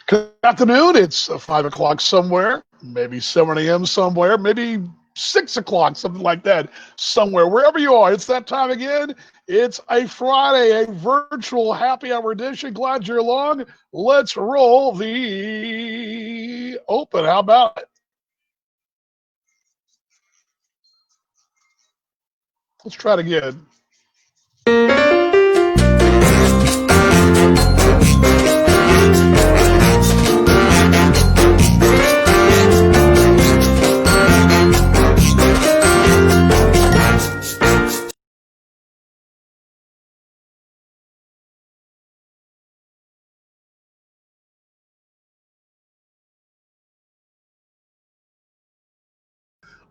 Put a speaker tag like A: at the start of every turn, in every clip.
A: Good afternoon. It's 5 o'clock somewhere, maybe 7 a.m. somewhere, maybe 6 o'clock, something like that, somewhere. Wherever you are, it's that time again. It's a Friday, a virtual happy hour edition. Glad you're along. Let's roll the open. How about it? Let's try it again.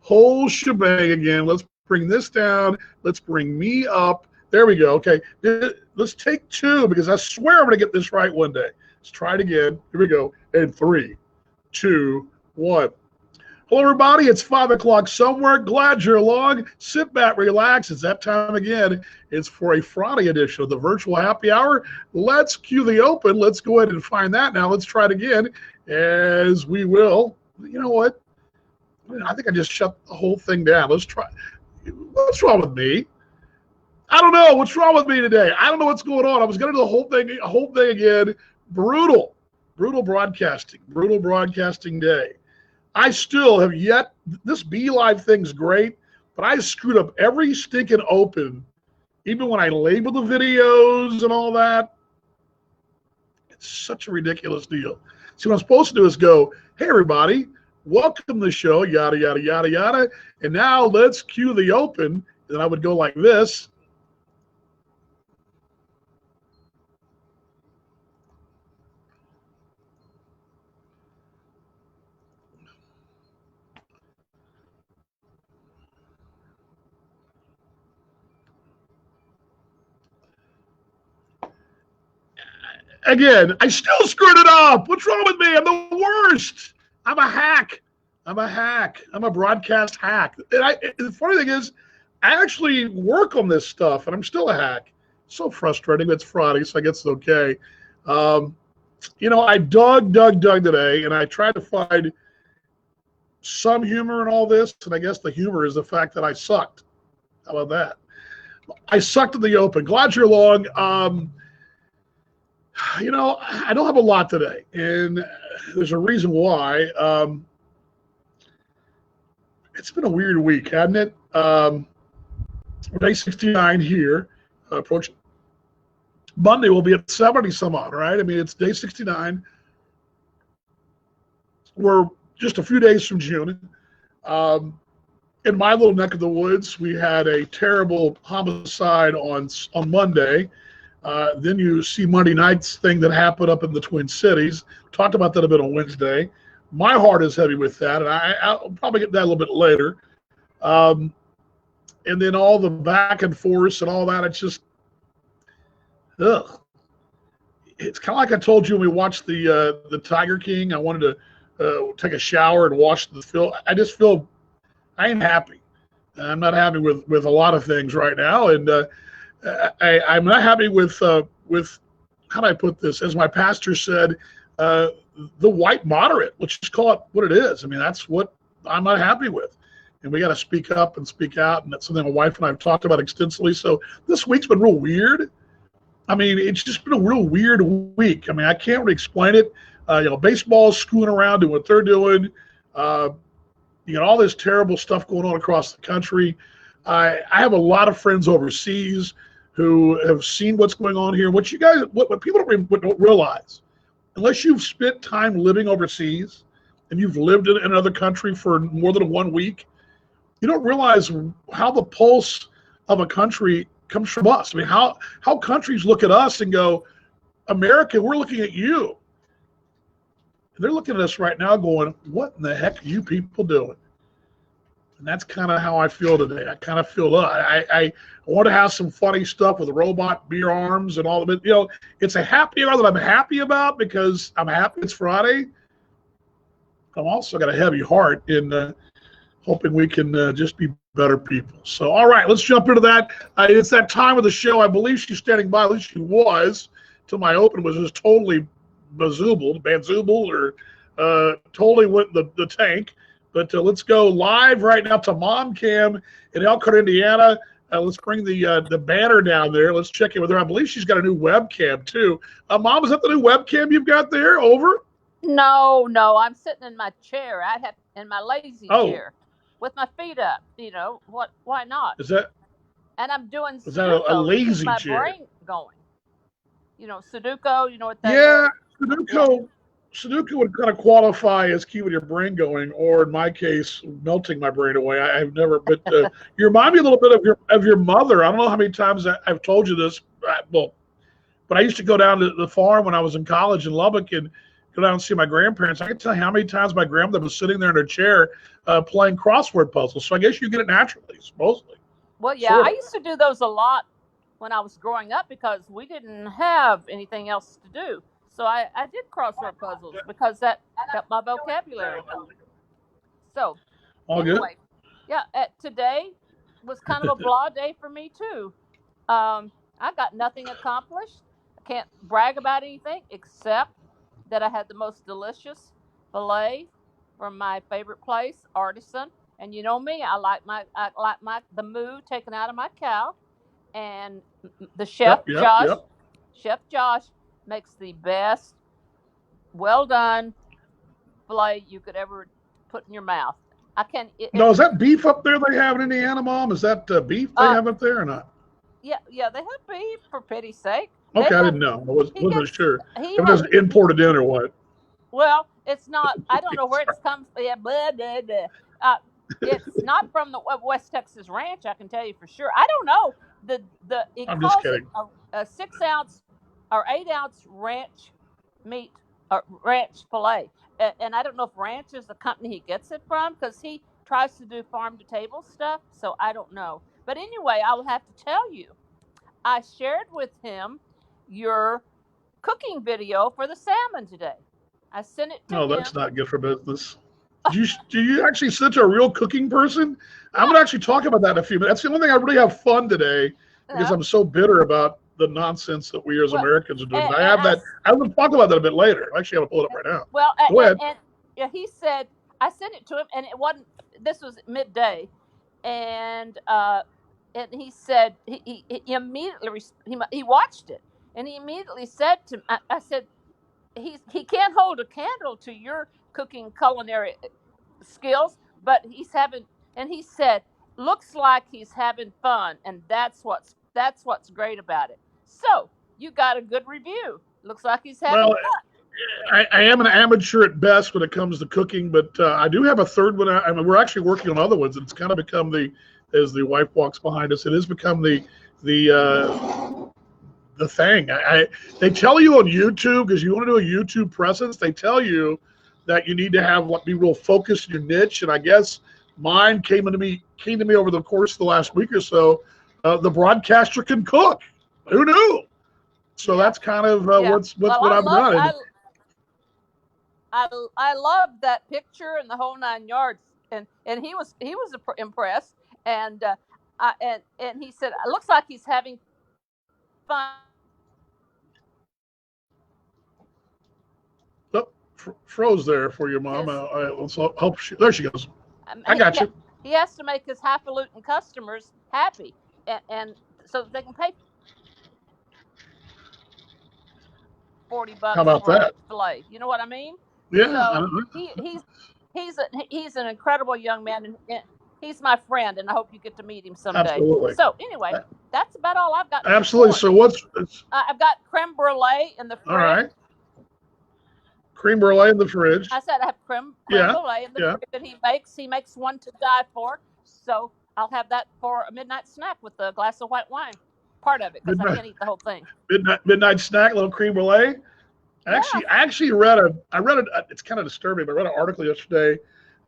A: Whole shebang again. Let's bring this down. Let's bring me up. There we go. Okay. Let's take two because I swear I'm going to get this right one day. Let's try it again. Here we go. And 3, 2, 1. Hello, everybody. It's 5 o'clock somewhere. Glad you're along. Sit back, relax. It's that time again. It's for a Friday edition of the Virtual Happy Hour. Let's cue the open. Let's go ahead and find that now. Let's try it again as we will. You know what? I think I just shut the whole thing down. Let's try. What's wrong with me? I don't know. What's wrong with me today? I don't know what's going on. I was going to do the whole thing again. Brutal broadcasting day. I still have yet. This Be Live thing's great, but I screwed up every stinking open, even when I label the videos and all that. It's such a ridiculous deal. See, what I'm supposed to do is go, hey, everybody. Welcome to the show, yada, yada, yada, yada. And now let's cue the open. And I would go like this. Again, I still screwed it up. What's wrong with me? I'm the worst. I'm a hack. I'm a broadcast hack. And the funny thing is, I actually work on this stuff, and I'm still a hack. It's so frustrating. It's Friday, so I guess it's okay. I dug today, and I tried to find some humor in all this, and I guess the humor is the fact that I sucked. How about that? I sucked in the open. Glad you're along. I don't have a lot today, and there's a reason why. It's been a weird week, hasn't it? Day 69 here, approaching. Monday will be at 70 some odd, right? I mean, it's day 69. We're just a few days from June. In my little neck of the woods, we had a terrible homicide on Monday. Then you see Monday night's thing that happened up in the Twin Cities. Talked about that a bit on Wednesday. My heart is heavy with that, and I'll probably get that a little bit later. And then all the back and forth and all that, it's just, ugh. It's kind of like I told you when we watched the Tiger King. I wanted to take a shower and wash the film. I just feel I ain't happy. I'm not happy with a lot of things right now, and I'm not happy with how do I put this? As my pastor said, the white moderate. Let's just call it what it is. I mean, that's what I'm not happy with, and we got to speak up and speak out, and that's something my wife and I have talked about extensively. So this week's been real weird. I mean, it's just been a real weird week. I mean, I can't really explain it. Baseball's screwing around doing what they're doing. You got all this terrible stuff going on across the country. I have a lot of friends overseas who have seen what's going on here. What people don't realize, unless you've spent time living overseas and you've lived in another country for more than 1 week, you don't realize how the pulse of a country comes from us. I mean, how countries look at us and go, America, we're looking at you. And they're looking at us right now going, what in the heck are you people doing? And that's kind of how I feel today. I kind of feel I want to have some funny stuff with robot beer arms and all of it. It's a happy hour that I'm happy about because I'm happy it's Friday. I'm also got a heavy heart in hoping we can just be better people. So, all right, let's jump into that. It's that time of the show. I believe she's standing by. At least she was. Till my open was just totally Banzoobled, or totally went the tank. But let's go live right now to Mom Cam in Elkhart, Indiana. Let's bring the banner down there. Let's check in with her. I believe she's got a new webcam too. Mom, is that the new webcam you've got there? Over?
B: No, I'm sitting in my chair. I have in my lazy chair with my feet up. You know what? Why not?
A: Is that?
B: And I'm doing
A: Is that a lazy
B: to keep my
A: chair?
B: brain going. You know, Sudoku. You know what that
A: is?
B: Sudoku.
A: Yeah. Sudoku would kind of qualify as keeping your brain going, or in my case, melting my brain away. I've never, but you remind me a little bit of your mother. I don't know how many times I've told you this, but I used to go down to the farm when I was in college in Lubbock and go down and see my grandparents. I can tell you how many times my grandmother was sitting there in her chair playing crossword puzzles. So I guess you get it naturally, supposedly.
B: Well, yeah, I used to do those a lot when I was growing up because we didn't have anything else to do. So I did crossword puzzles because that kept my vocabulary going. So anyway, today was kind of a blah day for me too. I got nothing accomplished. I can't brag about anything except that I had the most delicious filet from my favorite place, Artisan. And you know me, I like the moo taken out of my cow, and the chef Josh makes the best, well done filet you could ever put in your mouth.
A: Is that beef up there they have in Indiana, Mom? Is that beef they have up there or not?
B: Yeah, they have beef, for pity's sake.
A: Okay, I didn't know. I wasn't sure. If it was imported in or what?
B: Well, it's not. I don't know where it's come from. Yeah, blah, blah, blah. It's not from the West Texas Ranch, I can tell you for sure. I don't know.
A: I'm just kidding.
B: A 6-ounce or 8-ounce ranch meat or ranch filet. And I don't know if Ranch is the company he gets it from because he tries to do farm to table stuff. So I don't know. But anyway, I will have to tell you, I shared with him your cooking video for the salmon today. I sent it to him.
A: No, that's not good for business. Do you actually send it to a real cooking person? Yeah. I'm going to actually talk about that in a few minutes. That's the only thing I really have fun today because I'm so bitter about the nonsense that we as Americans are doing. I will talk about that a bit later. I actually have to pull it up right now.
B: Well,
A: go ahead.
B: And he said, I sent it to him, and it wasn't. This was midday, and he said he immediately he watched it, and he immediately said to me, I said, he can't hold a candle to your cooking culinary skills, but he said, looks like he's having fun, and that's what's great about it. So you got a good review. Looks like he's having fun.
A: I am an amateur at best when it comes to cooking, but I do have a third one. We're actually working on other ones. It's kind of become as the wife walks behind us, it has become the thing. They tell you on YouTube, because you want to do a YouTube presence, they tell you that you need to be real focused in your niche. And I guess mine came to me over the course of the last week or so. The broadcaster can cook. Who knew? So that's kind of what I've done.
B: I love that picture and the whole 9 yards. And he was impressed. And he said, it looks like he's having fun.
A: Froze there for your mom. Let's hope there she goes. I got you.
B: He has to make his highfalutin customers happy, and so that they can pay $40
A: How about
B: for
A: that?
B: A filet. You know what I mean?
A: Yeah.
B: So he's an incredible young man, and he's my friend, and I hope you get to meet him someday.
A: Absolutely.
B: So anyway, that's about all I've got.
A: Absolutely. So
B: I've got creme brulee in the fridge.
A: All right. Cream brulee in the fridge.
B: I said I have creme brulee in the fridge that he makes. He makes one to die for. So I'll have that for a midnight snack with a glass of white wine. Part of it, because I can't eat the whole thing.
A: Midnight snack, little creme brulee. I actually read it's kind of disturbing, but I read an article yesterday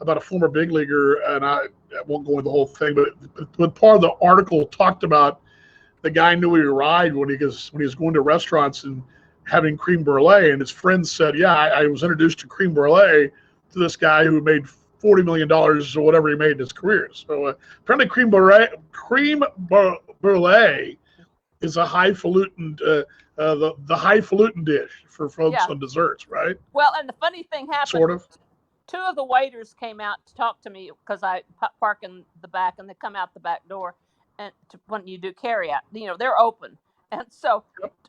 A: about a former big leaguer, and I won't go into the whole thing, but part of the article talked about the guy knew he arrived when he was going to restaurants and having creme brulee, and his friends said, I was introduced to creme brulee to this guy who made $40 million or whatever he made in his career. So apparently creme brulee is a highfalutin the highfalutin dish for folks
B: Yeah.
A: on desserts, right?
B: Well, and the funny thing happened.
A: Sort of.
B: Two of the waiters came out to talk to me because I park in the back, and they come out the back door, and when you do carry out, they're open, and so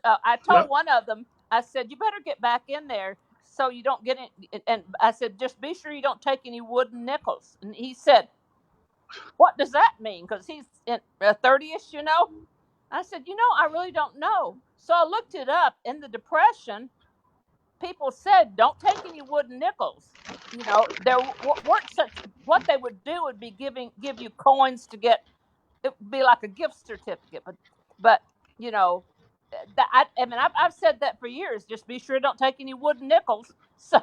B: I told
A: Yep.
B: one of them, I said, you better get back in there so you don't get in, and I said, just be sure you don't take any wooden nickels, and he said, what does that mean? Because he's in 30ish, I said, I really don't know. So I looked it up. In the Depression, people said, don't take any wooden nickels. There weren't such. What they would do would be give you coins to get. It would be like a gift certificate, but that I've said that for years. Just be sure don't take any wooden nickels. So,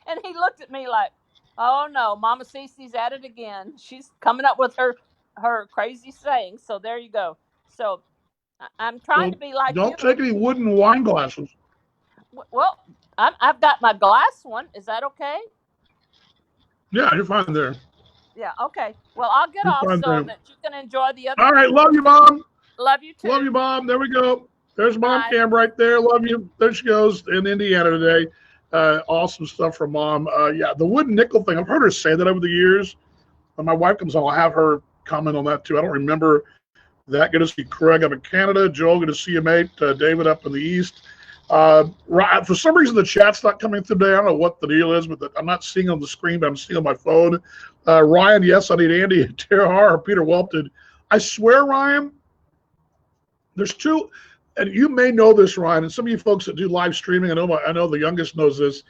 B: and he looked at me like, oh no, Mama Cece's at it again. She's coming up with her crazy saying. So there you go. So I'm trying to be like you.
A: Don't take any wooden wine glasses.
B: Well, I've got my glass one. Is that okay?
A: Yeah, you're fine there.
B: Yeah, okay. Well, I'll get off so that you can enjoy the other.
A: All right, love you, Mom.
B: Love you too.
A: Love you, Mom. There we go. There's Mom
B: Bye.
A: Cam right there. Love you. There she goes in Indiana today. Awesome stuff from Mom. Yeah, the wooden nickel thing. I've heard her say that over the years. When my wife comes on, I'll have her comment on that too. I don't remember that. Good to see Craig up in Canada. Joel, good to see you, mate. David up in the East. For some reason, the chat's not coming through today. I don't know what the deal is, but I'm not seeing on the screen, but I'm seeing on my phone. Ryan, yes, I need Andy, Tara Har, or Peter Welpton. I swear, Ryan, there's two, and you may know this, Ryan, and some of you folks that do live streaming, I know the youngest knows this.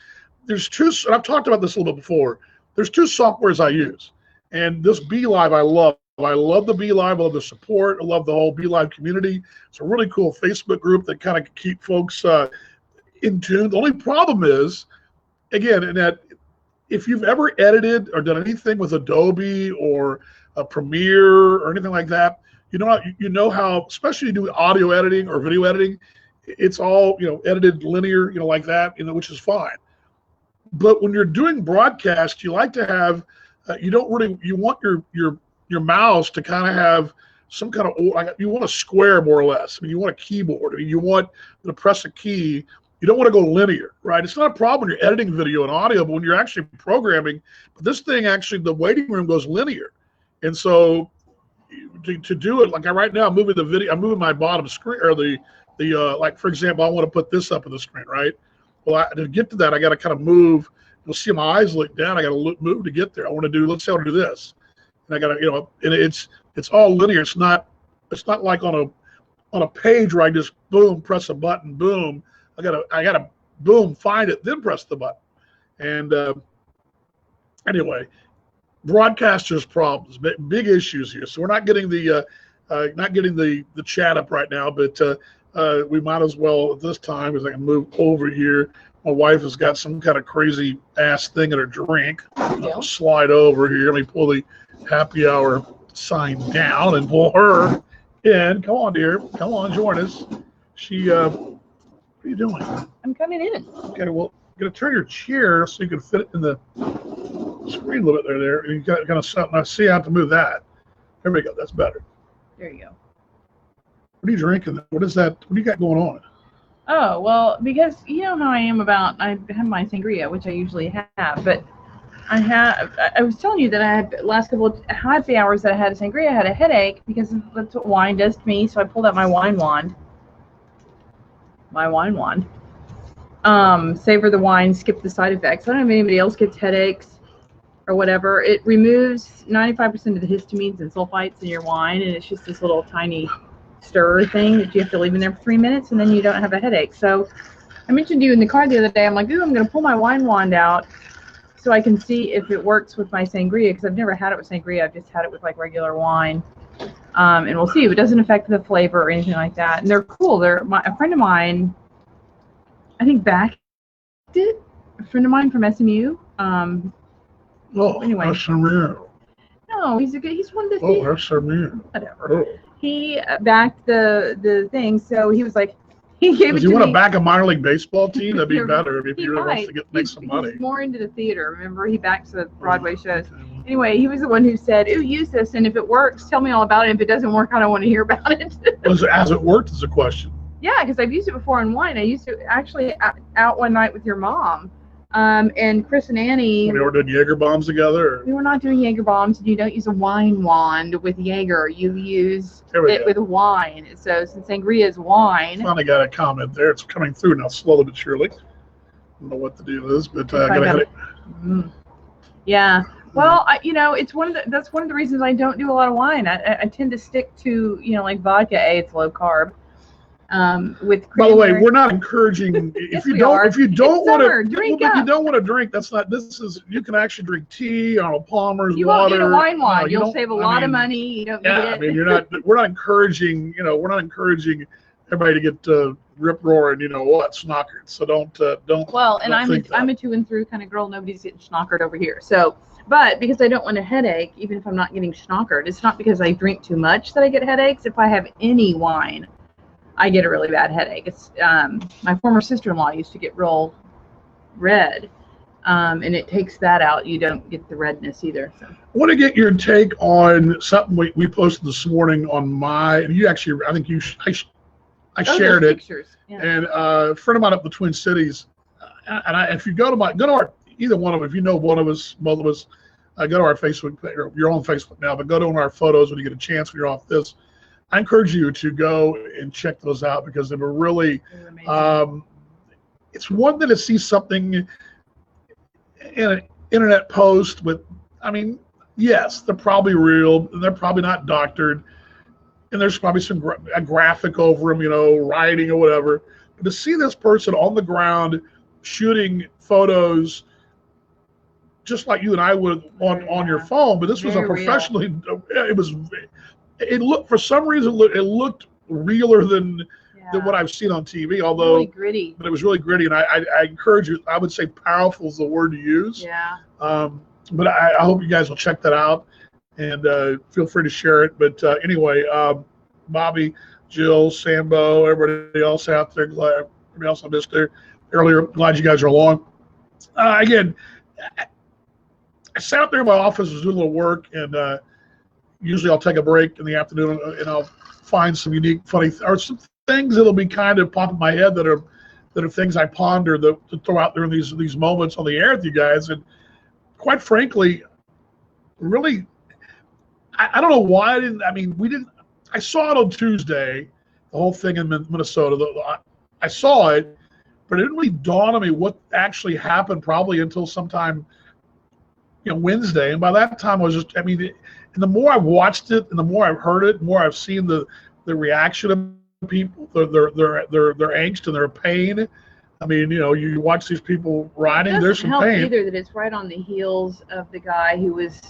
A: There's two, and I've talked about this a little bit before. There's two softwares I use, and this BeLive I love. I love the BeLive. I love the support. I love the whole BeLive community. It's a really cool Facebook group that kind of keep folks in tune. The only problem is, again, in that if you've ever edited or done anything with Adobe or a Premiere or anything like that, you know how, especially you do audio editing or video editing, it's all edited linear, like that, which is fine. But when you're doing broadcast, you like to have, you want your mouse to kind of have some kind of, you want a square more or less. I mean, you want a keyboard. I mean, you want to press a key. You don't want to go linear, right? It's not a problem when you're editing video and audio, but when you're actually programming, but this thing actually, the waiting room goes linear. And so to do it, like right now, I'm moving the video, I'm moving my bottom screen, or like, for example, I want to put this up on the screen, right? Well, to get to that, I got to kind of move. You'll see my eyes look down. I got to move to get there. Let's say I want to do this. And I got to, and it's all linear. It's not like on a page where I just boom, press a button, boom. I gotta boom, find it, then press the button. And anyway, broadcasters problems, big issues here. So we're not getting the chat up right now, but we might as well at this time, as I can move over here. My wife has got some kind of crazy ass thing in her drink. I'll slide over here. Let me pull the happy hour sign down and pull her in. Come on, dear. Come on, join us. What are you doing?
C: I'm coming in.
A: Okay, well, you're going to turn your chair so you can fit it in the screen a little bit there. And you got kind of set. I see how to move that. There we go. That's better.
C: There you go.
A: What are you drinking? What is that? What do you got going on?
C: Oh, well, because you know how I am about, I have my sangria, which I usually have, but I was telling you that I had last couple of happy hours that I had a sangria, I had a headache because that's what wine does to me. So I pulled out my wine wand. Savor the wine, skip the side effects. I don't know if anybody else gets headaches or whatever. It removes 95% of the histamines and sulfites in your wine, and it's just this little tiny stir thing that you have to leave in there for 3 minutes, and then you don't have a headache. So I mentioned to you in the car the other day, I'm like, ooh, I'm going to pull my wine wand out so I can see if it works with my sangria, because I've never had it with sangria. I've just had it with like regular wine. And we'll see if it doesn't affect the flavor or anything like that. And they're cool. A friend of mine, I think backed it. A friend of mine from SMU. Anyway. No, he's one of the.
A: Oh, SMU.
C: Whatever. Oh. He backed the thing, so he was like, he gave it to me.
A: If you want to back a minor league baseball team, that'd be better if you really wants to make some money.
C: He's more into the theater. Remember, he backs the Broadway shows. Anyway, he was the one who said, ooh, use this, and if it works, tell me all about it. If it doesn't work, I don't want to hear about it.
A: Has it worked is a question.
C: Yeah, because I've used it before on wine. I used it actually out one night with your mom, and Chris and Annie.
A: When you were doing Jaeger bombs together? Or?
C: We were not doing Jaeger bombs. You don't use a wine wand with Jaeger. You use it with wine. So since sangria is wine.
A: Finally got a comment there. It's coming through now, slowly but surely. I don't know what the deal is, but I got it.
C: Yeah. Well, it's that's one of the reasons I don't do a lot of wine. I tend to stick to, like vodka. It's low carb. With
A: by the way, we're not encouraging if you don't want to drink. That's not. This is you can actually drink tea, Arnold Palmer's
C: you
A: water.
C: You won't need a wine wand. You'll save a lot of money. You don't need it.
A: I mean, we're not encouraging. We're not encouraging everybody to get rip roaring. Snockered. So don't.
C: Well, and I'm a to and through kind of girl. Nobody's getting schnockered over here. So. But because I don't want a headache, even if I'm not getting schnockered, it's not because I drink too much that I get headaches. If I have any wine, I get a really bad headache. It's my former sister-in-law used to get real red, and it takes that out. You don't get the redness either. So.
A: I want to get your take on something we posted this morning on and you actually, I think I shared it.
C: Pictures. Yeah.
A: And a friend of mine up in the Twin Cities, and if you go to our either one of them, if you know one of us, both of us, go to our Facebook page. You're on Facebook now, but go to one of our photos when you get a chance when you're off this. I encourage you to go and check those out because they were really, it's one thing to see something in an internet post with, yes, they're probably real and they're probably not doctored. And there's probably a graphic over them, writing or whatever. But to see this person on the ground shooting photos just like you and I would on your phone, but this was a professionally, it looked, for some reason, it looked realer than what I've seen on TV, although
C: really gritty.
A: But it was really gritty, and I encourage you, I would say powerful is the word to use.
C: Yeah.
A: But I hope you guys will check that out, and feel free to share it. But anyway, Bobby, Jill, Sambo, everybody else out there, everybody else I missed there earlier, glad you guys are along. Again, I sat up there in my office, was doing a little work, and usually I'll take a break in the afternoon and I'll find some unique, funny, or some things that'll be kind of pop in my head that are things I ponder to throw out there in these moments on the air with you guys. And quite frankly, really, I don't know why I saw it on Tuesday, the whole thing in Minnesota. I saw it, but it didn't really dawn on me what actually happened probably until sometime Wednesday. And by that time I was just, and the more I've watched it and the more I've heard it, the more I've seen the reaction of people, their angst and their pain. You watch these people riding, there's some pain.
C: It doesn't help either that it's right on the heels of the guy who was,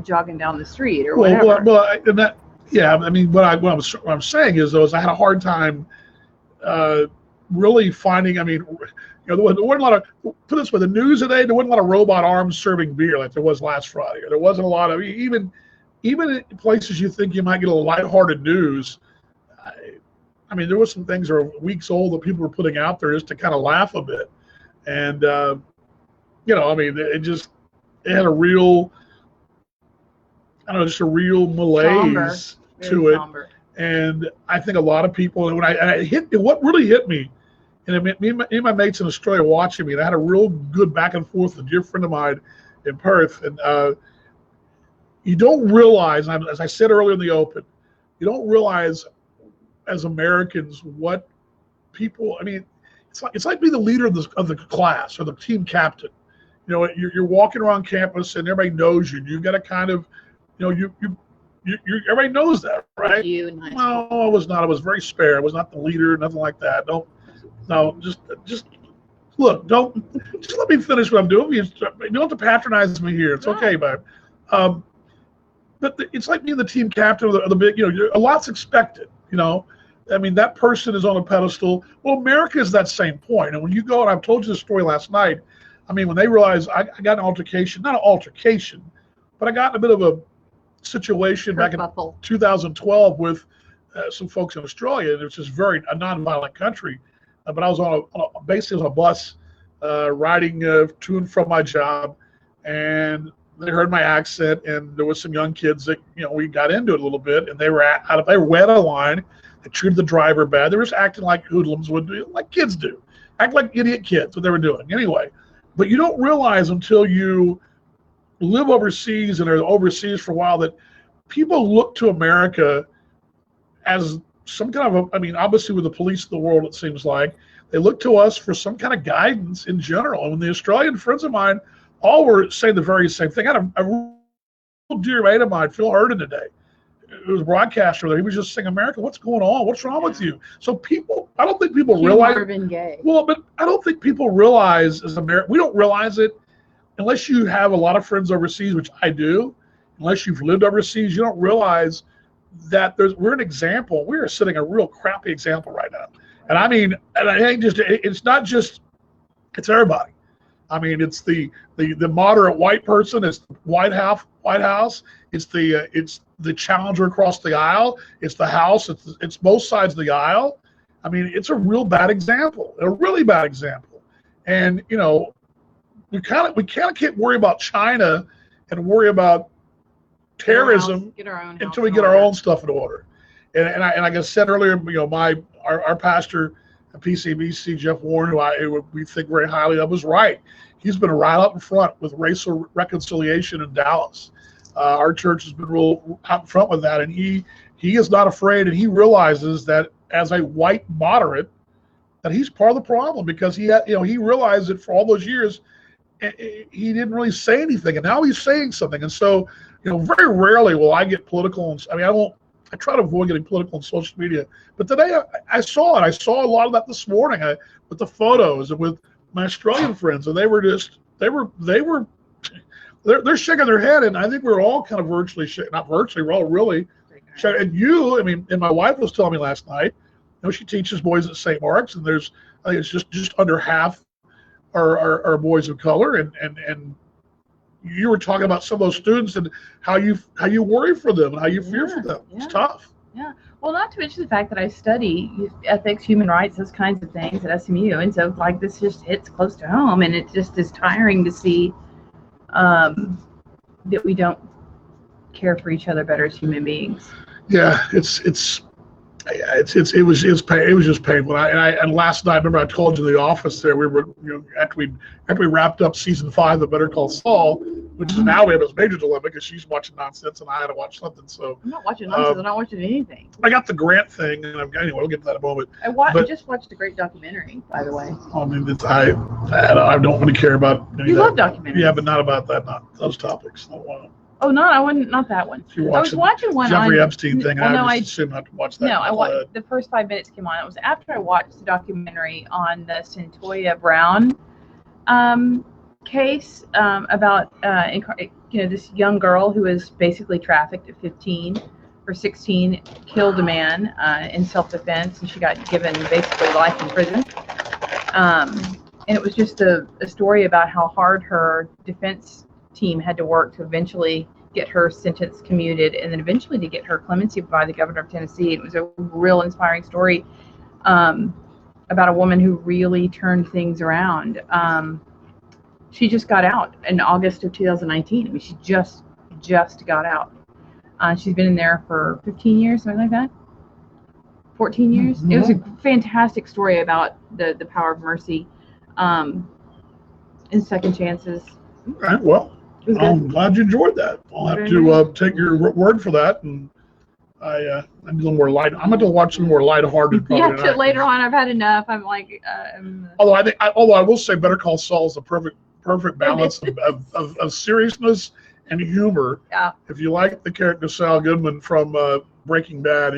C: jogging down the street or whatever. What I'm saying is I had a hard time really finding, there wasn't a lot of, put this way, the news today, there wasn't a lot of robot arms serving beer like there was last Friday. Or there wasn't a lot of, even in places you think you might get a little lighthearted news, there was some things that are weeks old that people were putting out there just to kind of laugh a bit. And, it had a real, just a real malaise to it. Somber.
A: And I think a lot of people, and what really hit me, and me and my mates in Australia watching me, and I had a real good back and forth with a dear friend of mine in Perth. And you don't realize, as I said earlier in the open, you don't realize as Americans what people, it's like being the leader of the class or the team captain. You're walking around campus and everybody knows you. And you've got to kind of, everybody knows that, right? No, I was not. I was very spare. I was not the leader, nothing like that. Just look. Just let me finish what I'm doing. You don't have to patronize me here. It's okay, babe. But it's like being the team captain of the big. A lot's expected. That person is on a pedestal. Well, America is that same point. And when you go, and I've told you the story last night. When they realized I got an altercation, not an altercation, but I got in a bit of a situation back in 2012 with some folks in Australia, which is a non-violent country. But I was basically on a bus riding to and from my job, and they heard my accent, and there was some young kids that we got into it a little bit, and they were wet out of line. They treated the driver bad. They were just acting like hoodlums would do, like kids do. Act like idiot kids, what they were doing. Anyway, but you don't realize until you live overseas and are overseas for a while that people look to America as some kind of obviously with the police of the world, it seems like, they look to us for some kind of guidance in general. And when the Australian friends of mine all were saying the very same thing. I had a real dear mate of mine, Phil Hurden, today. It was a broadcaster there. He was just saying, America, what's going on? What's wrong with you? So people, I don't think people realize.
C: Marvin Gaye.
A: Well, but I don't think people realize as America, we don't realize it unless you have a lot of friends overseas, which I do. Unless you've lived overseas, you don't realize that we're an example. We are setting a real crappy example right now. And I mean, and I think it's not just, it's everybody. I mean, it's the moderate white person, it's the White House, it's the challenger across the aisle, it's the House, it's both sides of the aisle. I mean, it's a real bad example, a really bad example. And we kind of can't worry about China and worry about terrorism until we get our own stuff in order. And like I said earlier, our pastor at PCBC, Jeff Warren, who we think very highly of, was right. He's been right up in front with racial reconciliation in Dallas. Our church has been real out in front with that, and he is not afraid, and he realizes that as a white moderate, that he's part of the problem, because he realized that for all those years he didn't really say anything, and now he's saying something. And so very rarely will I get political. I try to avoid getting political on social media, but today I saw it. I saw a lot of that this morning with the photos and with my Australian friends, and they're shaking their head, and I think we're all kind of virtually shaking, not virtually, we're all really shaking. And and my wife was telling me last night, she teaches boys at St. Mark's, and I think it's just under half are boys of color, and you were talking about some of those students and how you worry for them and how you fear for them. It's tough.
C: Yeah. Well, not to mention the fact that I study ethics, human rights, those kinds of things at SMU. And so this just hits close to home, and it just is tiring to see that we don't care for each other better as human beings.
A: Yeah, it was just painful. And last night, remember I told you in the office there, we were, after we wrapped up season 5 of Better Call Saul, which is now we have this major dilemma because she's watching nonsense and I had to watch something. So
C: I'm not watching nonsense. I'm not watching anything.
A: I got the Grant thing, and anyway, we'll get to that in a moment.
C: I just watched a great documentary, by the way.
A: I mean, I don't really care about
C: You love documentaries.
A: Yeah, but not about that, not those topics.
C: Oh, not that one. I was watching one
A: Jeffrey
C: on
A: Epstein thing. I just assumed not to watch that.
C: No, I watched the first 5 minutes came on. It was after I watched the documentary on the Centoya Brown case about this young girl who was basically trafficked at 15 or 16, killed a man in self-defense, and she got given basically life in prison. And it was just a story about how hard her defense team had to work to eventually get her sentence commuted, and then eventually to get her clemency by the governor of Tennessee. It was a real inspiring story about a woman who really turned things around. She just got out in August of 2019. I mean, she just got out. She's been in there for 15 years, something like that. 14 years. Mm-hmm. It was a fantastic story about the power of mercy and second chances.
A: All right, well, I'm glad you enjoyed that. I'll have to take your word for that, and I'm a little more light. I'm going to watch some more lighthearted.
C: Yeah, later on, I've had enough. I'm like.
A: Although I will say, Better Call Saul is the perfect balance of seriousness and humor. Yeah. If you like the character Saul Goodman from Breaking Bad,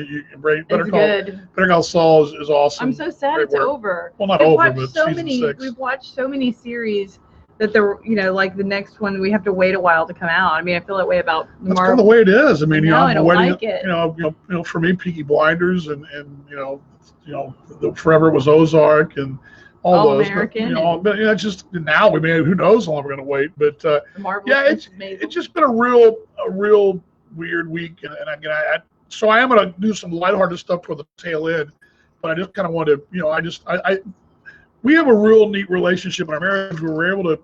A: Better Call Saul is awesome.
C: I'm so sad it's over.
A: Well, not over, but season 6.
C: We've watched so many series that like the next one we have to wait a while to come out. I mean, I feel that way about Marvel.
A: That's kind of the way it is. I mean,
C: I don't like it.
A: For me, Peaky Blinders and forever was Ozark and all those.
C: American.
A: But it's just now who knows how long we're going to wait. But it's just been a real weird week, and so I am going to do some lighthearted stuff toward the tail end. But I just kind of wanted to, we have a real neat relationship in our marriage where we're able to,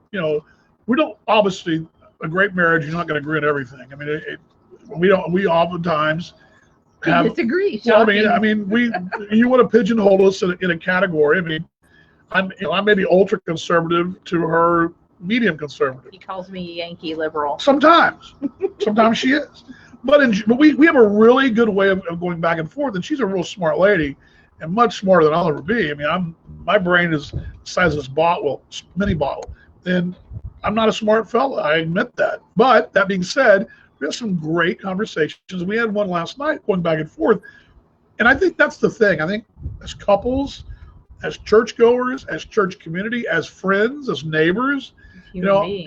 A: we don't, obviously, a great marriage, you're not going to agree on everything. I mean, we oftentimes
C: We
A: have.
C: disagree.
A: Well,
C: Shocking.
A: you want to pigeonhole us in a category. I mean, I may be ultra conservative to her medium conservative.
C: He calls me Yankee liberal.
A: Sometimes she is, but we have a really good way of going back and forth, and she's a real smart lady, and much smarter than I'll ever be. I mean, my brain is the size of this mini bottle, and I'm not a smart fella. I admit that. But that being said, we have some great conversations. We had one last night going back and forth, and I think that's the thing. I think as couples, as churchgoers, as church community, as friends, as neighbors,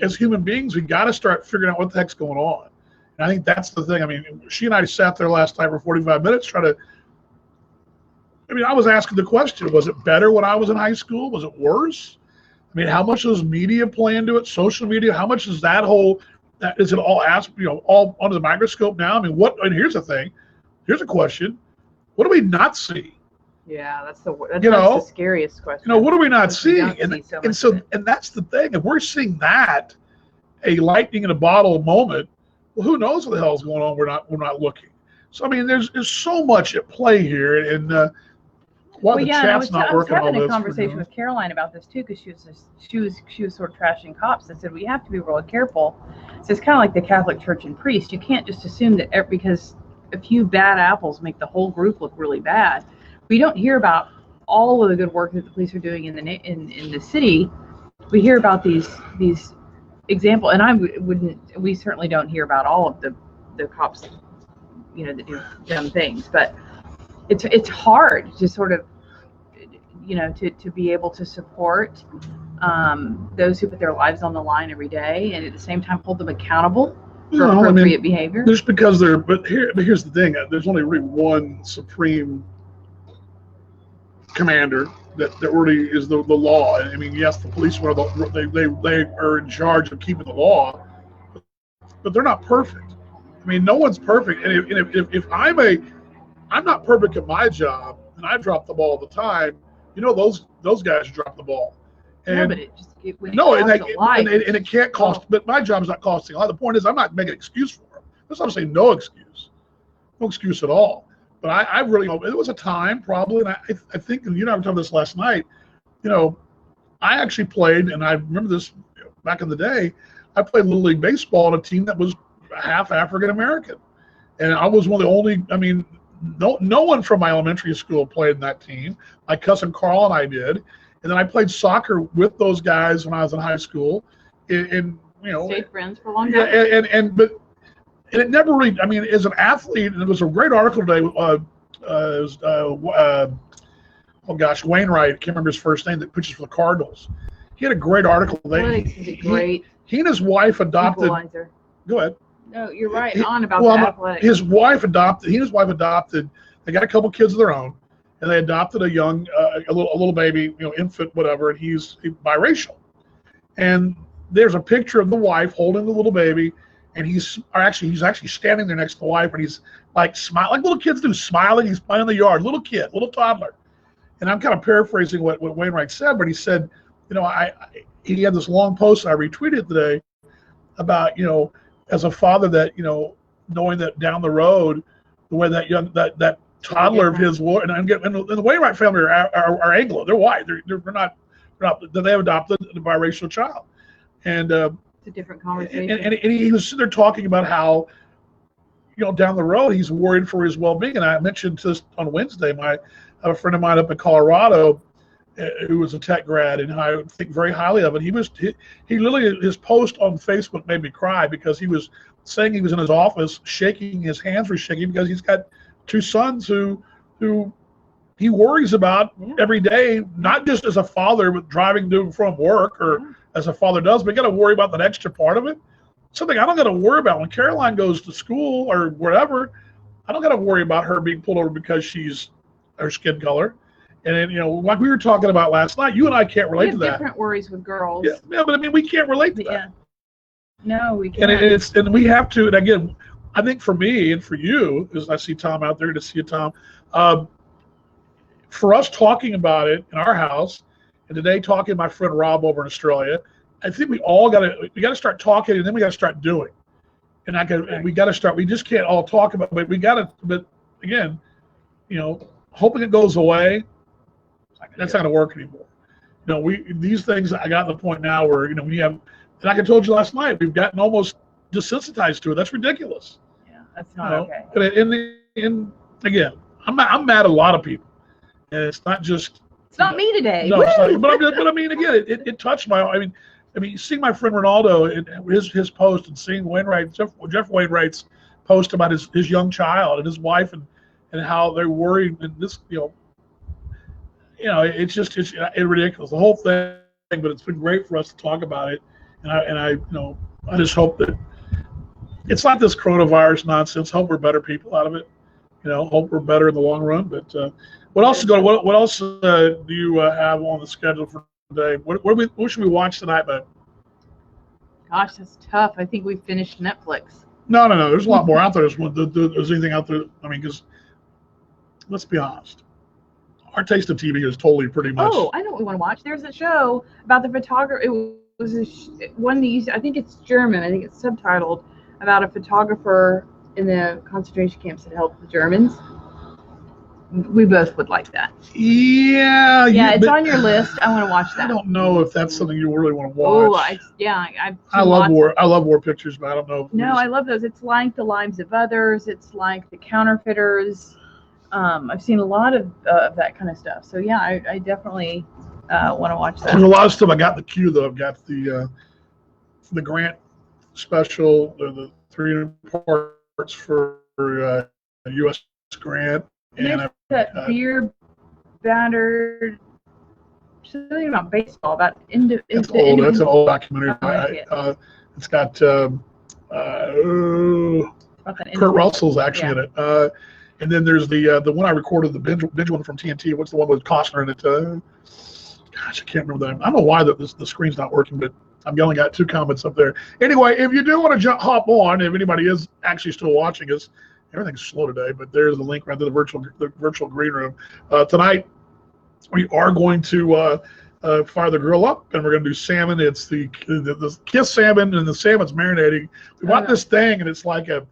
A: as human beings, we got to start figuring out what the heck's going on. And I think that's the thing. I mean, she and I sat there last night for 45 minutes I was asking the question, was it better when I was in high school? Was it worse? I mean, how much does media play into it? Social media, how much is is it all all under the microscope now? I mean, and here's the thing. Here's a question. What do we not see?
C: Yeah, that's the scariest question.
A: What do we not see?
C: And
A: that's the thing. If we're seeing that, a lightning in a bottle moment, well, who knows what the hell's going on? We're not looking. So I mean, there's so much at play here, and the chat's not working.
C: I was having a conversation with Caroline about this too, because she was sort of trashing cops and said we have to be really careful. So it's kind of like the Catholic Church and priest. You can't just assume that because a few bad apples make the whole group look really bad. We don't hear about all of the good work that the police are doing in the city. We hear about these examples, and we certainly don't hear about all of the cops, that do dumb things. But it's hard to sort of, to be able to support those who put their lives on the line every day, and at the same time hold them accountable for appropriate behavior.
A: Just because but here's the thing: there's only really one supreme commander that really is the law. I mean, yes, the police they are in charge of keeping the law, but they're not perfect. I mean, no one's perfect. And if I'm not perfect at my job, and I drop the ball all the time, those guys drop the ball. And
C: but it
A: can't cost. But my job is not costing a lot. The point is, I'm not making an excuse for them. That's not saying no excuse at all. But I really, it was a time probably, and I think, and I were talking about this last night, I actually played, and I remember this back in the day, I played Little League Baseball on a team that was half African-American. And I was one of the only, no one from my elementary school played in that team. My cousin Carl and I did. And then I played soccer with those guys when I was in high school. And
C: stayed friends for a long time.
A: Yeah, but it never really, as an athlete, and it was a great article today, Wainwright, I can't remember his first name, that pitches for the Cardinals. He had a great article. He and his wife adopted.
C: Equalizer.
A: Go ahead.
C: No, you're right about the athletics.
A: He and his wife adopted, they got a couple kids of their own, and they adopted a young, a little baby, infant, whatever, and he's biracial. And there's a picture of the wife holding the little baby, and he's actually standing there next to the wife, and he's like smiling, like little kids do, smiling. He's playing in the yard, little toddler. And I'm kind of paraphrasing what Wainwright said, but he said, he had this long post, and I retweeted today about, as a father that, knowing that down the road, the way that toddler of his, and the Wainwright family are Anglo, they're white, they're not, they have adopted a biracial child, and
C: it's a different conversation.
A: And he was sitting there talking about how, down the road he's worried for his well-being. And I mentioned this on Wednesday. A friend of mine up in Colorado, who was a tech grad, and I think very highly of it. He literally, his post on Facebook made me cry, because he was saying he was in his office shaking, his hands were shaking, because he's got two sons who he worries about every day, not just as a father with driving to and from work, or as a father does, but you got to worry about that extra part of it. Something I don't got to worry about when Caroline goes to school or whatever. I don't got to worry about her being pulled over because she's her skin color. And then, like we were talking about last night, you and I can't relate to that.
C: Different worries with girls.
A: Yeah, but we can't relate to that.
C: Yeah. No, we can't.
A: And we have to. And again, I think for me and for you, because I see Tom out there, to see you, Tom. For us talking about it in our house, and today talking to my friend Rob over in Australia, I think we got to start talking, and then we got to start doing. And we got to start. We just can't all talk about it. But again, hoping it goes away. That's not going to work anymore. These things, I got to the point now where, we have, and like I told you last night, we've gotten almost desensitized to it. That's ridiculous.
C: Yeah, that's not okay.
A: And again, I'm mad at a lot of people. And it's not just.
C: It's not me today.
A: No, it's not, but I mean, again, it touched my, I mean, seeing my friend Ronaldo, his post, and seeing Jeff Wainwright's post about his young child and his wife and how they're worried, and this, it's ridiculous, the whole thing. But it's been great for us to talk about it, and I just hope that it's not this coronavirus nonsense. Hope we're better people out of it. Hope we're better in the long run. But what else do you have on the schedule for today? What should we watch tonight, bud?
C: Gosh, that's tough. I think we finished Netflix.
A: No. There's a lot more out there. There's anything out there? I mean, because let's be honest, our taste of TV is totally pretty much.
C: Oh, I know what we want to watch. There's a show about the photographer. It was one of these. I think it's German. I think it's subtitled about a photographer in the concentration camps that helped the Germans. We both would like that.
A: Yeah.
C: It's on your list. I want to watch that.
A: I don't know if that's something you really want to
C: Oh,
A: watch.
C: I
A: love war. I love war pictures, but I don't know.
C: No, I love those. It's like The Lives of Others. It's like The Counterfeiters. I've seen a lot of that kind of stuff. So yeah, I definitely want to watch that.
A: There's a lot of stuff. I got the queue though. I've got the Grant special, the 3 parts for U.S. Grant.
C: And there's that beer battered something about baseball about
A: That's an old documentary. It's got Kurt Russell's actually in it. And then there's the one I recorded, the binge one from TNT. What's the one with Costner in it? Gosh, I can't remember that. I don't know why the screen's not working, but I'm only got 2 comments up there. Anyway, if you do want to hop on, if anybody is actually still watching us, everything's slow today, but there's the link right to the virtual green room. Tonight, we are going to fire the grill up, and we're going to do salmon. It's the Kiss salmon, and the salmon's marinating. We want this thing, and it's like a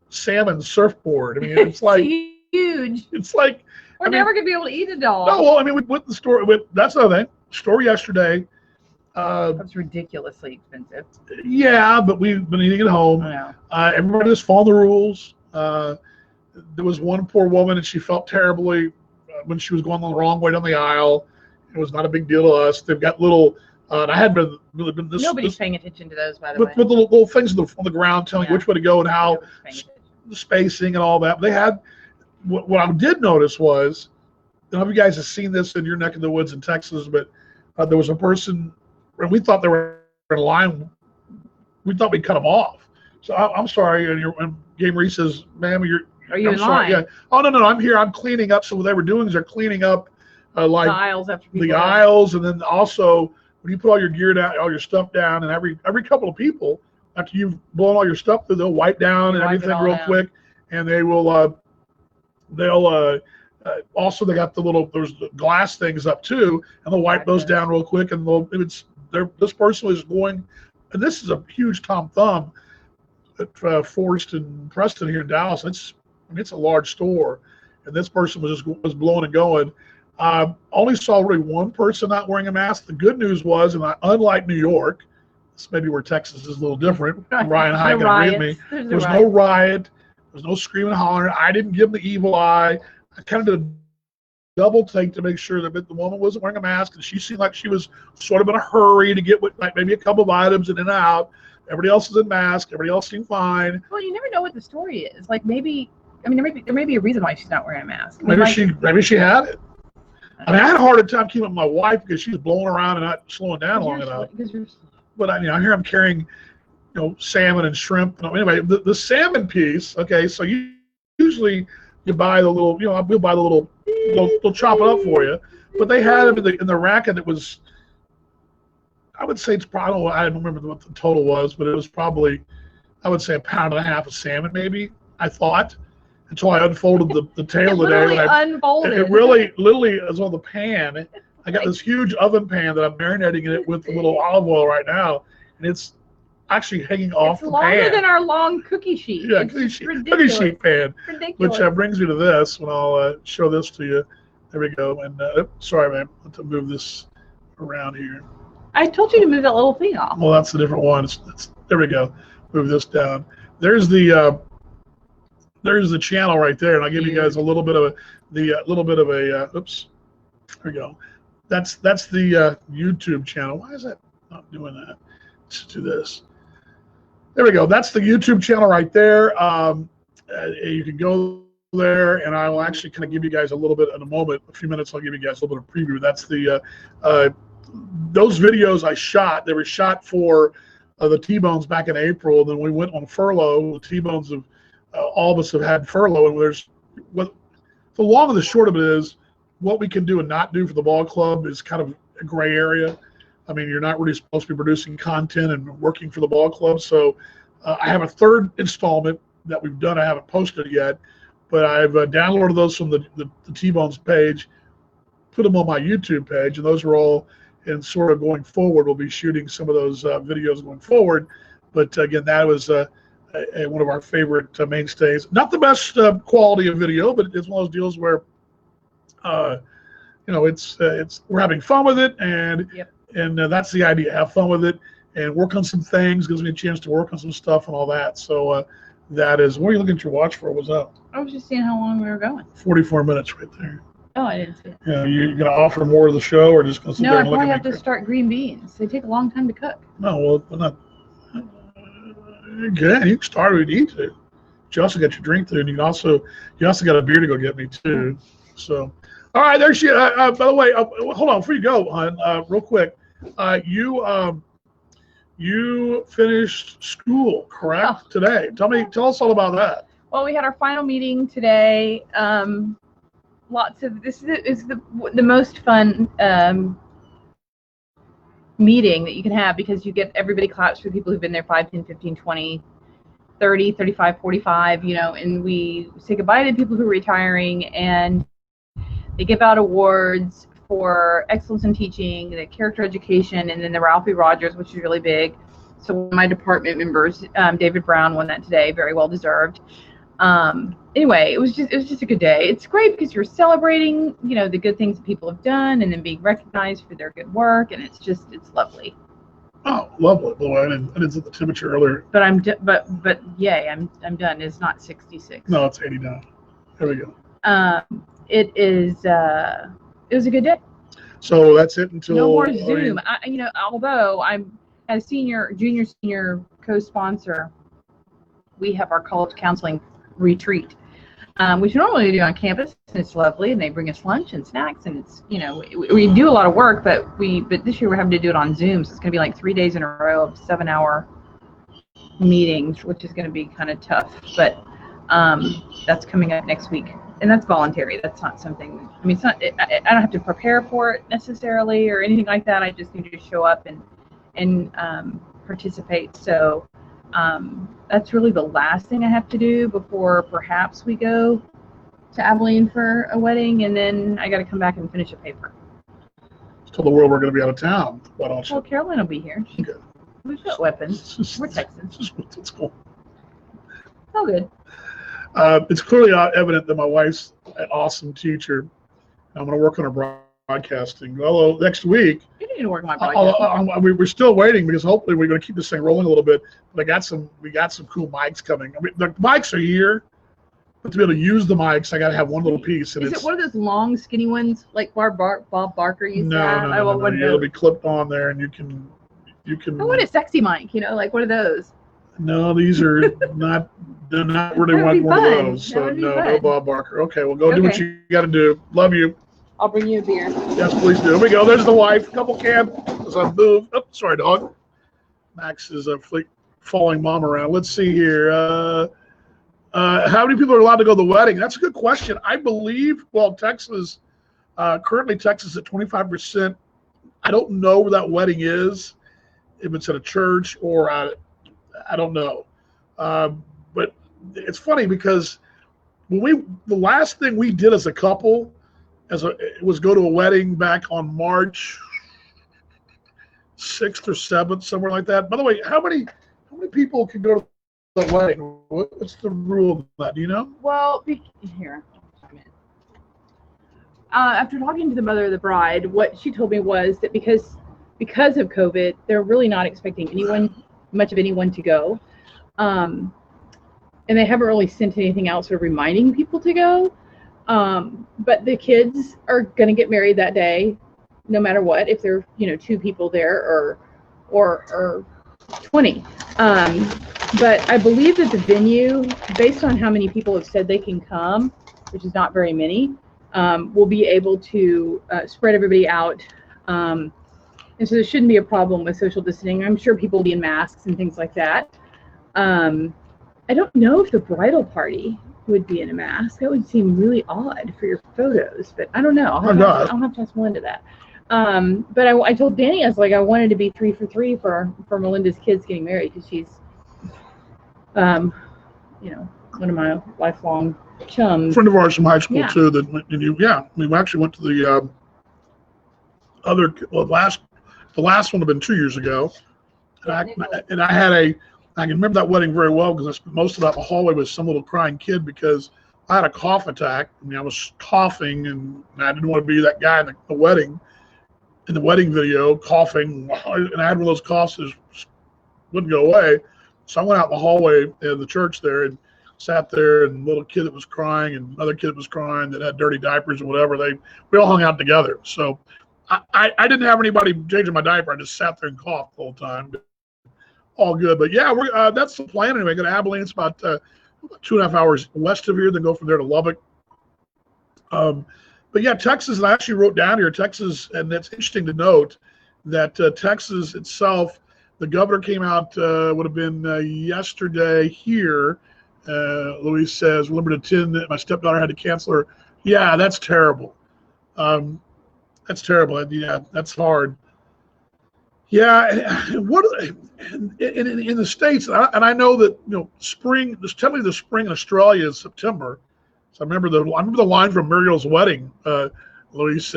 A: salmon surfboard. I mean, it's like
C: huge.
A: It's like
C: we're never going to be able to eat it all.
A: No, well, I mean, we went the store. That's another thing. Store yesterday.
C: It's ridiculously expensive.
A: Yeah, but we've been eating at home.
C: I know.
A: Everybody just follow the rules. There was one poor woman, and she felt terribly when she was going the wrong way down the aisle. It was not a big deal to us. They've got little. And I had been this.
C: Nobody's paying attention to those, by the way.
A: With the little things on the ground telling you which way to go and how the spacing and all that. But they had. What I did notice was, I don't know if you guys have seen this in your neck of the woods in Texas, but there was a person. And we thought they were in line. We thought we'd cut them off. So I'm sorry. And Game Reese says, "Ma'am,
C: are you in line?"
A: Yeah. Oh no, I'm here. I'm cleaning up. So what they were doing is they're cleaning up like
C: the aisles after people
A: the aisles, and then also when you put all your gear down, all your stuff down, and every couple of people after you've blown all your stuff through, they'll wipe down and everything real quick, and they will also they got there's the glass things up too, and they'll wipe those down real quick, and this person was going, and this is a huge Tom Thumb at Forest and Preston here in Dallas. It's a large store, and this person was blowing and going. Only saw really one person not wearing a mask. The good news was, and unlike New York, this may be where Texas is a little different. Ryan High can agree with me. There was no riot. There was no screaming and hollering. I didn't give him the evil eye. I kind of did a double take to make sure that the woman wasn't wearing a mask, and she seemed like she was sort of in a hurry to get like maybe a couple of items in and out. Everybody else is in mask. Everybody else seemed fine.
C: Well, you never know what the story is. Like there may be a reason why she's not wearing a mask.
A: Maybe she had it. I mean, I had a harder time keeping up with my wife because she was blowing around and not slowing down long enough. But I hear I'm carrying, salmon and shrimp. Anyway, the salmon piece. Okay, so usually you buy the little, we'll buy the little. They'll chop it up for you. But they had them in the rack, and it was. I would say it's probably. I don't remember what the total was, but it was probably, I would say, 1.5 pounds of salmon, maybe. I thought. Until I unfolded the tail today.
C: Unfolded.
A: It literally is on the pan. I got this huge oven pan that I'm marinating in it with a little olive oil right now, and it's actually hanging off
C: It's
A: the
C: longer
A: pan.
C: than our long cookie sheet.
A: Yeah,
C: It's
A: cookie
C: just
A: sheet
C: ridiculous.
A: pan,
C: Ridiculous.
A: which brings me to this. When I'll show this to you. There we go. And sorry, man, I have to move this around here.
C: I told you to move that little thing off.
A: Well, that's a different one. There we go. Move this down. There's the channel right there, and I'll give you guys a little bit of oops. There we go. That's the YouTube channel. Why is that not doing that? Let's do this. There we go. That's the YouTube channel right there. You can go there, and I will actually kind of give you guys a little bit in a moment. A few minutes, I'll give you guys a little bit of preview. That's the those videos I shot. They were shot for the T-Bones back in April. And then we went on furlough. The T-Bones have all of us have had furlough, and there's what the long and the short of it is what we can do and not do for the ball club is kind of a gray area. I mean, you're not really supposed to be producing content and working for the ball club. So I have a third installment that we've done. I haven't posted yet, but I've downloaded those from the T-Bones page, put them on my YouTube page, and those are all in sort of going forward. We'll be shooting some of those videos going forward. But again, that was one of our favorite mainstays. Not the best quality of video, but it's one of those deals where, it's we're having fun with it, and that's the idea. Have fun with it and work on some things. Gives me a chance to work on some stuff and all that. So that is. What are you looking at your watch for? What's up?
C: I was just seeing how long we were going.
A: 44 minutes right there.
C: Oh, I didn't see it.
A: Yeah, you're going to offer more of the show, or just going to sit
C: No,
A: there
C: I
A: and look
C: probably
A: at
C: have
A: me?
C: to start green beans. They take a long time to cook.
A: No, well, we're not. Again, you can start if you need to. You also got your drink there, and you also got a beer to go get me too. So, all right, there she. By the way, hold on before you go, hon. Real quick, you finished school, correct? Today. Tell us all about that.
C: Well, we had our final meeting today. This is the most fun meeting that you can have, because you get everybody claps for people who've been there 5, 10, 15, 20, 30, 35, 45, and we say goodbye to people who are retiring, and they give out awards for excellence in teaching, the character education, and then the Ralphie Rogers, which is really big. So one of my department members, David Brown, won that today, very well deserved. Anyway, it was just a good day. It's great because you're celebrating, the good things that people have done, and then being recognized for their good work, and it's lovely.
A: Oh, lovely. Boy, I didn't set the temperature earlier.
C: But but yay, I'm done. It's not 66.
A: No, it's 89. There we go.
C: It was a good day.
A: So that's it until
C: no more Zoom. Although I'm as junior, senior co-sponsor, we have our college counseling retreat, which we normally do on campus, and it's lovely, and they bring us lunch and snacks, and it's we do a lot of work, but this year we're having to do it on Zoom, so it's going to be like 3 days in a row of 7-hour meetings, which is going to be kind of tough, but that's coming up next week, and that's voluntary. That's not something, it's not, I don't have to prepare for it necessarily or anything like that. I just need to show up and participate. So that's really the last thing I have to do before perhaps we go to Abilene for a wedding, and then I got to come back and finish a paper.
A: Tell the world we're going to be out of town. Why don't you?
C: Well, Caroline will be here.
A: Okay.
C: We've got weapons. We're Texans.
A: It's cool.
C: Oh, good.
A: It's clearly evident that my wife's an awesome teacher. I'm going to work on her broadcasting. Although next week,
C: You need to work on my broadcast.
A: we're still waiting, because hopefully we're going to keep this thing rolling a little bit. But we got some cool mics coming. The mics are here, but to be able to use the mics, I got to have one little piece. And
C: Is it one of those long, skinny ones like Bob Barker used to have?
A: No. It'll be clipped on there, and you can.
C: I want a sexy mic, like one of those.
A: No, these are not. They're not really
C: That would be
A: one of
C: fun.
A: those.
C: That
A: So
C: would be
A: no,
C: fun.
A: no Bob Barker. Okay, well, go do what
C: Okay.
A: you got to do. Love you.
C: I'll bring you a beer.
A: Yes, please do. Here we go. There's the wife. Couple cam as I move. Oh, sorry, dog. Max is following mom around. Let's see here. How many people are allowed to go to the wedding? That's a good question. I believe, Texas, currently Texas at 25%. I don't know where that wedding is, if it's at a church or I don't know. But it's funny because the last thing we did as a couple was go to a wedding back on March 6th or 7th, somewhere like that. By the way, how many how many people can go to the wedding? What's the rule of that? Do you know?
C: Well, here. After talking to the mother of the bride, what she told me was that because of COVID, they're really not expecting much of anyone to go, and they haven't really sent anything out sort of reminding people to go. But the kids are going to get married that day, no matter what. If there are 2 people there or 20. But I believe that the venue, based on how many people have said they can come, which is not very many, will be able to spread everybody out. And so there shouldn't be a problem with social distancing. I'm sure people will be in masks and things like that. I don't know if the bridal party would be in a mask. That would seem really odd for your photos, but I don't know. I'll have to ask Melinda that. But I told Danny, I was like, I wanted to be 3 for 3 for Melinda's kids getting married, because she's, one of my lifelong chums.
A: Friend of ours from high school
C: Yeah.
A: too. We actually went to the the last one had been 2 years ago, and I can remember that wedding very well, because I spent most of that in the hallway with some little crying kid, because I had a cough attack. I mean, I was coughing, and I didn't want to be that guy in the wedding video, coughing, and I had one of those coughs that just wouldn't go away. So I went out in the hallway in the church there and sat there, and a little kid that was crying and another kid that was crying that had dirty diapers or whatever. We all hung out together. So I didn't have anybody changing my diaper. I just sat there and coughed the whole time. All good. But yeah, that's the plan anyway. Go to Abilene. It's about 2.5 hours west of here, then go from there to Lubbock. But yeah, Texas, and I actually wrote down here, Texas, and it's interesting to note that Texas itself, the governor came out, would have been yesterday here. Louise says, remember to attend, my stepdaughter had to cancel her. Yeah, that's terrible. That's terrible. Yeah, that's hard. Yeah, what in the States, and I know that spring. Tell me the spring in Australia is September. So I remember the line from Muriel's wedding, Louise,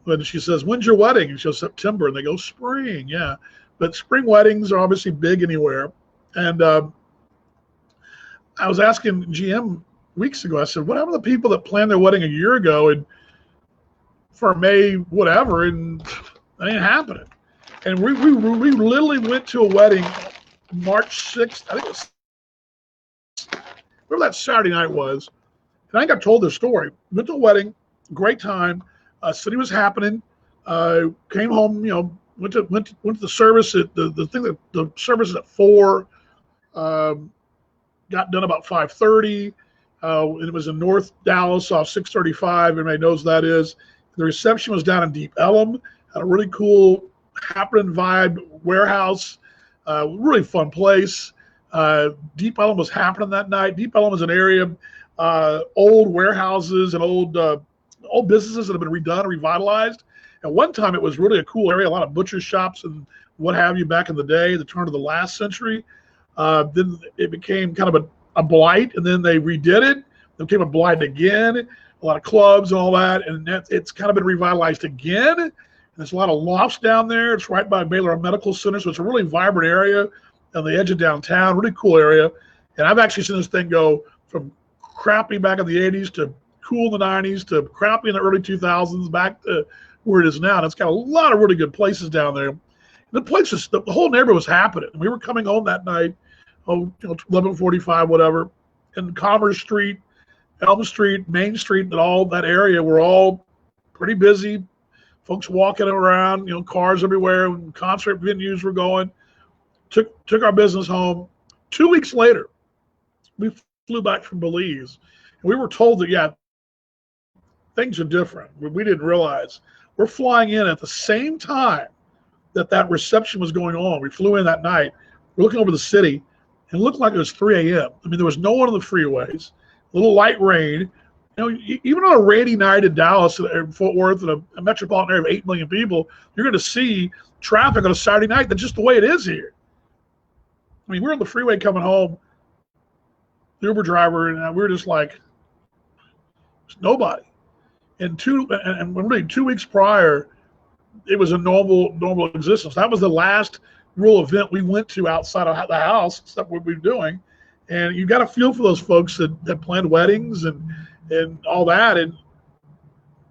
A: when she says, "When's your wedding?" And she goes, "September," and they go, "Spring." Yeah, but spring weddings are obviously big anywhere. And I was asking GM weeks ago. I said, "What happened to the people that planned their wedding a year ago and for May whatever, and that ain't happening?" And we literally went to a wedding March 6th. I think it was, whatever that Saturday night was. And I think I told this story. Went to a wedding, great time. City was happening. Came home, went to the service at the service at 4. Got done about 5:30. And it was in North Dallas off 635. Everybody knows that is. The reception was down in Deep Ellum. Had a really cool happening vibe warehouse, really fun place. Deep Ellum was happening that night. Deep Ellum is an area of old warehouses and old businesses that have been redone and revitalized. At one time, it was really a cool area, a lot of butcher shops and what have you back in the day, the turn of the last century. Then it became kind of a blight, and then they redid it. It became a blight again, a lot of clubs and all that, and it's kind of been revitalized again. There's a lot of lofts down there. It's right by Baylor Medical Center, so it's a really vibrant area on the edge of downtown, really cool area. And I've actually seen this thing go from crappy back in the 80s to cool in the 90s to crappy in the early 2000s back to where it is now. And it's got a lot of really good places down there. And the whole neighborhood was happening. We were coming home that night, 11:45, whatever, and Commerce Street, Elm Street, Main Street, and all that area were all pretty busy. Folks walking around, cars everywhere. Concert venues were going. Took our business home. 2 weeks later, we flew back from Belize, and we were told that things are different. We didn't realize we're flying in at the same time that reception was going on. We flew in that night. We're looking over the city, and it looked like it was 3 a.m. I mean, there was no one on the freeways. A little light rain. Even on a rainy night in Dallas or Fort Worth, in a metropolitan area of 8 million people, you're going to see traffic on a Saturday night. That's just the way it is here. I mean, we're on the freeway coming home, the Uber driver, and we were just like, there's nobody. And really 2 weeks prior, it was a normal existence. That was the last real event we went to outside of the house, except what we're doing. And you got to feel for those folks that planned weddings and all that. And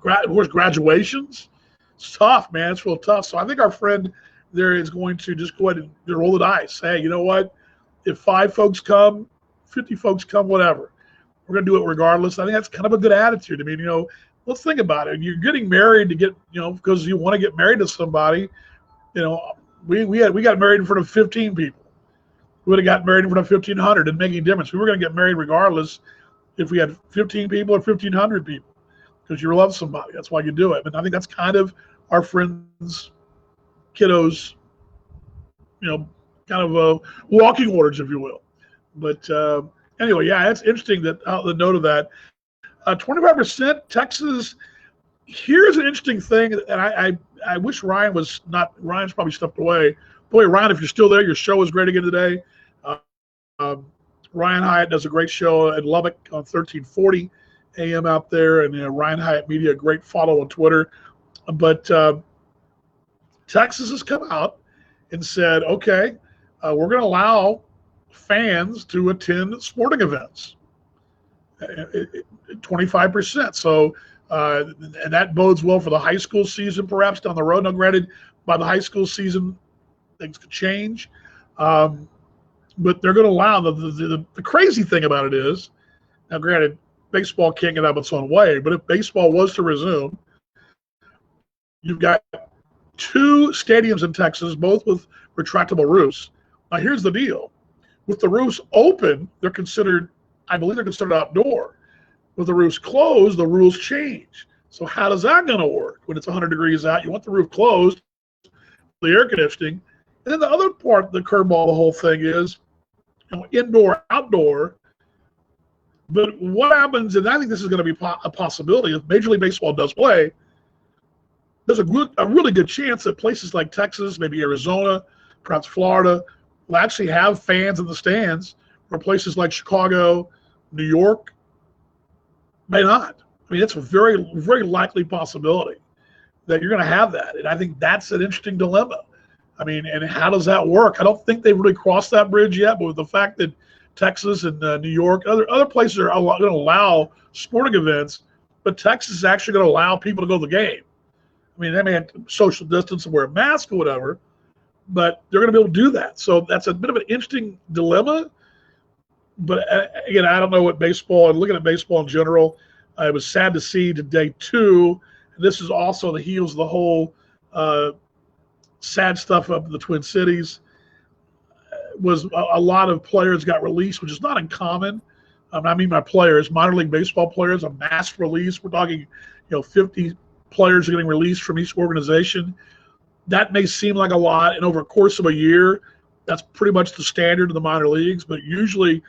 A: of course, graduations. It's tough, man. It's real tough. So I think our friend there is going to just go ahead and roll the dice. Hey, you know what? If 5 folks come, 50 folks come, whatever. We're going to do it regardless. I think that's kind of a good attitude. I mean, let's think about it. You're getting married to get, because you want to get married to somebody. We got married in front of 15 people. We would have got married in front of 1,500. Didn't make any difference. We were going to get married regardless if we had 15 people or 1,500 people, because you love somebody. That's why you do it. But I think that's kind of our friends, kiddos, kind of walking orders, if you will. But anyway, yeah, it's interesting that the note of that. 25% Texas. Here's an interesting thing, and I wish Ryan was not. Ryan's probably stepped away. Boy, Ryan, if you're still there, your show was great again today. Ryan Hyatt does a great show in Lubbock on 1340 AM out there, and Ryan Hyatt Media, great follow on Twitter. But Texas has come out and said, okay, we're going to allow fans to attend sporting events, 25%. So, and that bodes well for the high school season, perhaps down the road. Now, granted, by the high school season, things could change. But they're going to allow the crazy thing about it is, now granted, baseball can't get out of its own way, but if baseball was to resume, you've got 2 stadiums in Texas, both with retractable roofs. Now, here's the deal. With the roofs open, I believe they're considered outdoor. With the roofs closed, the rules change. So how does that going to work? When it's 100 degrees out, you want the roof closed, the air conditioning. And then the other part, the curveball, the whole thing is, indoor, outdoor. But what happens, and I think this is going to be a possibility, if Major League Baseball does play, there's a really good chance that places like Texas, maybe Arizona, perhaps Florida, will actually have fans in the stands, where places like Chicago, New York may not. I mean, it's a very, very likely possibility that you're going to have that. And I think that's an interesting dilemma. I mean, and how does that work? I don't think they've really crossed that bridge yet, but with the fact that Texas and New York, other places are going to allow sporting events, but Texas is actually going to allow people to go to the game. I mean, they may have to social distance and wear a mask or whatever, but they're going to be able to do that. So that's a bit of an interesting dilemma. But again, I don't know what baseball, and looking at baseball in general, it was sad to see today too. And this is also the heels of the whole sad stuff up in the Twin Cities. Was a lot of players got released, which is not uncommon. I mean, by players, minor league baseball players, a mass release. We're talking, 50 players are getting released from each organization. That may seem like a lot, and over a course of a year, that's pretty much the standard of the minor leagues. But usually,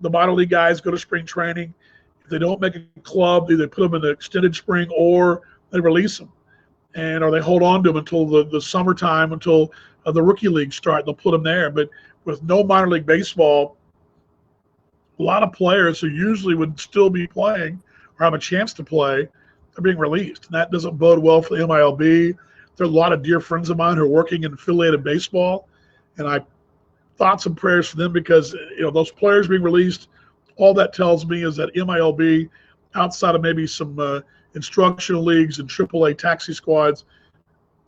A: the minor league guys go to spring training. If they don't make a club, either put them in the extended spring or they release them, or they hold on to them until the summertime, until the rookie leagues start. They'll put them there. But with no minor league baseball, a lot of players who usually would still be playing or have a chance to play are being released. And that doesn't bode well for the MILB. There are a lot of dear friends of mine who are working in affiliated baseball, and I thoughts and prayers for them, because those players being released, all that tells me is that MILB, outside of maybe some instructional leagues and AAA taxi squads,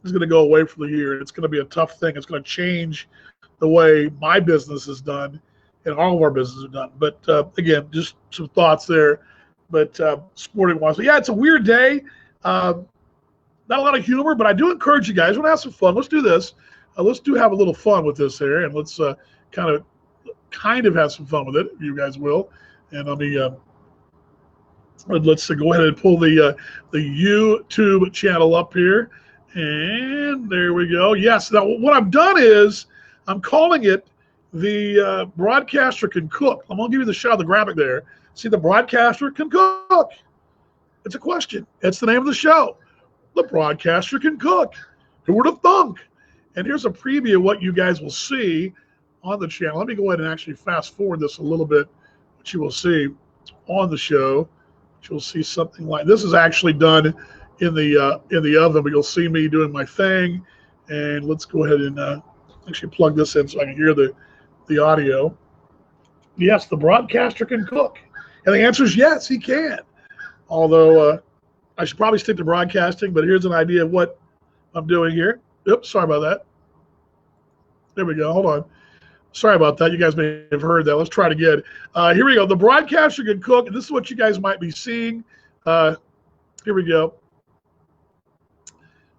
A: is going to go away for the year. It's going to be a tough thing. It's going to change the way my business is done and all of our businesses are done. But again, just some thoughts there. But sporting wise, yeah, it's a weird day. Not a lot of humor, but I do encourage you guys. Want to have some fun? Let's do this. Let's have a little fun with this here, and let's kind of have some fun with it, if you guys will. And let me let's go ahead and pull the YouTube channel up here, and there we go. Yes. Now what I've done is I'm calling it the Broadcaster Can Cook. I'm gonna give you the shot of the graphic there. See, the Broadcaster Can Cook. It's a question. It's the name of the show. The Broadcaster Can Cook. Who would have thunk? And here's a preview of what you guys will see on the channel. Let me go ahead and actually fast forward this a little bit, what you will see on the show. You'll see something like this is actually done in the oven, but you'll see me doing my thing. And let's go ahead and actually plug this in so I can hear the audio. Yes, the broadcaster can cook. And the answer is yes, he can. Although I should probably stick to broadcasting, but here's an idea of what I'm doing here. Oops, sorry about that. There we go. Hold on. Sorry about that. You guys may have heard that. Let's try it again. Here we go. The broadcaster can cook, and this is what you guys might be seeing. Here we go.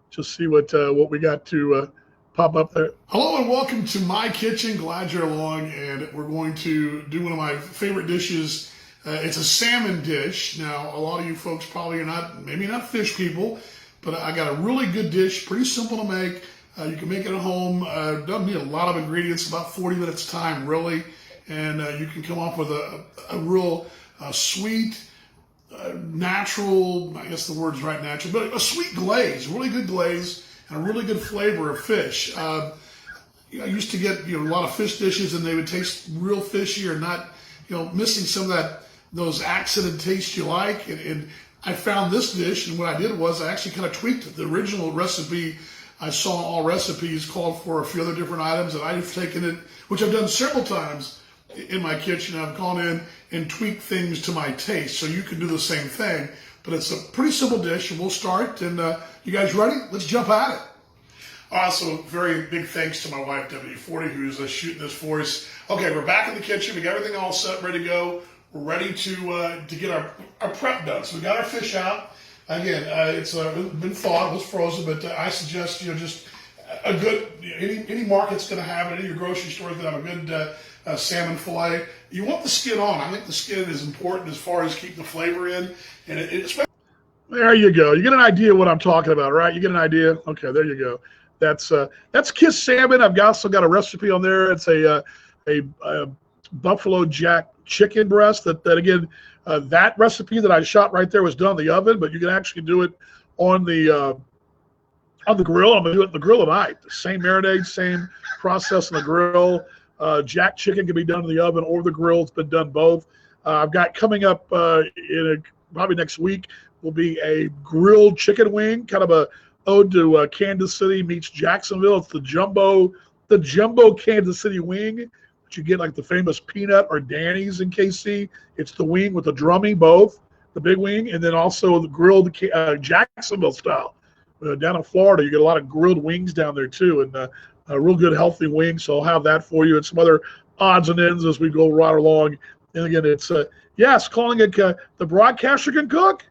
A: Just see what we got to pop up there. Hello and welcome to my kitchen. Glad you're along, and we're going to do one of my favorite dishes. It's a salmon dish. Now, a lot of you folks probably are maybe not fish people, but I got a really good dish, pretty simple to make. You can make it at home. Doesn't need a lot of ingredients, about 40 minutes time, really. And you can come up with a real sweet, natural, I guess the word's right, natural, but a sweet glaze, really good glaze, and a really good flavor of fish. I used to get a lot of fish dishes, and they would taste real fishy or not, missing some of those accented tastes you like. And I found this dish, and what I did was I actually kind of tweaked it. The original recipe I saw all recipes called for a few other different items, and I've taken it, which I've done several times in my kitchen. I've gone in and tweaked things to my taste, so you can do the same thing. But it's a pretty simple dish, and we'll start. And you guys ready? Let's jump at it. Also, very big thanks to my wife, W40, who's shooting this for us. Okay, we're back in the kitchen. We got everything all set, ready to go. We're ready to get our prep done. So we got our fish out. Again, it's been thawed, it was frozen, but I suggest just a good, any market's going to have it, any of your grocery stores that have a good salmon fillet. You want the skin on. I think the skin is important as far as keeping the flavor in. And there you go. You get an idea of what I'm talking about, right? You get an idea? Okay, there you go. That's Kiss Salmon. I've also got a recipe on there. It's a Buffalo Jack chicken breast that again, that recipe that I shot right there was done in the oven, but you can actually do it on the grill. I'm gonna do it in the grill tonight. The same marinade, same process in the grill. Jack chicken can be done in the oven or the grill. It's been done both. I've got coming up probably next week will be a grilled chicken wing, kind of a ode to Kansas City meets Jacksonville. It's the jumbo Kansas City wing. You get like the famous Peanut or Danny's in KC. It's the wing with the drumming, both the big wing, and then also the grilled Jacksonville style. Down in Florida, you get a lot of grilled wings down there too, and a real good healthy wing. So I'll have that for you and some other odds and ends as we go right along. And again, it's yes, calling it the broadcaster can cook.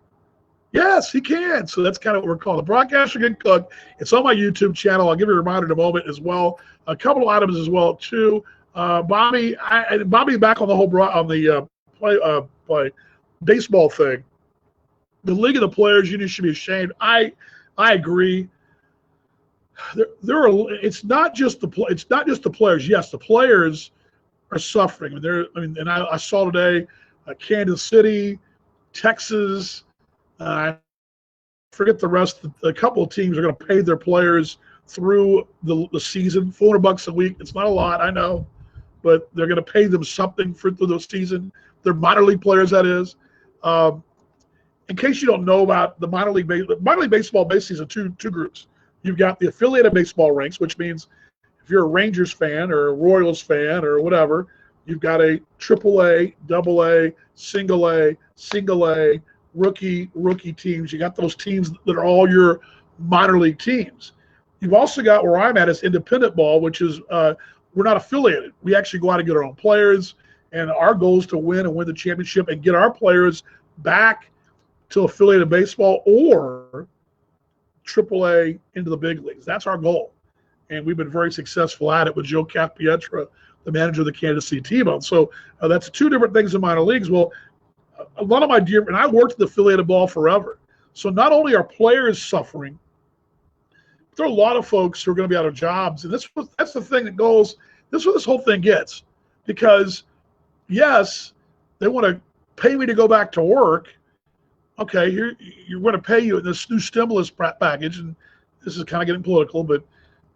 A: Yes, he can. So that's kind of what we're calling the broadcaster can cook. It's on my YouTube channel. I'll give you a reminder in a moment as well. A couple of items as well too. Bobby back on the whole play baseball thing. The League of the Players Union should be ashamed. I agree. It's not just the players. Yes, the players are suffering. I saw today, Kansas City, Texas. I forget the rest. A couple of teams are going to pay their players through the season, $400 a week. It's not a lot, I know, but they're going to pay them something through the season. They're minor league players, that is. In case you don't know about the minor league baseball, basically is two groups. You've got the affiliated baseball ranks, which means if you're a Rangers fan or a Royals fan or whatever, you've got a AAA, AA, single A, rookie teams. You got those teams that are all your minor league teams. You've also got where I'm at is independent ball, which is we're not affiliated. We actually go out and get our own players, and our goal is to win the championship and get our players back to affiliated baseball or AAA into the big leagues. That's our goal, and we've been very successful at it with Joe Capietra, the manager of the Kansas City T-Bone. So that's two different things in minor leagues. Well, a lot of and I worked in the affiliated ball forever. So not only are players suffering, but there are a lot of folks who are going to be out of jobs. And that's the thing that goes, this is what this whole thing gets. Because, yes, they want to pay me to go back to work. Okay, you're going to pay you this new stimulus package, and this is kind of getting political, but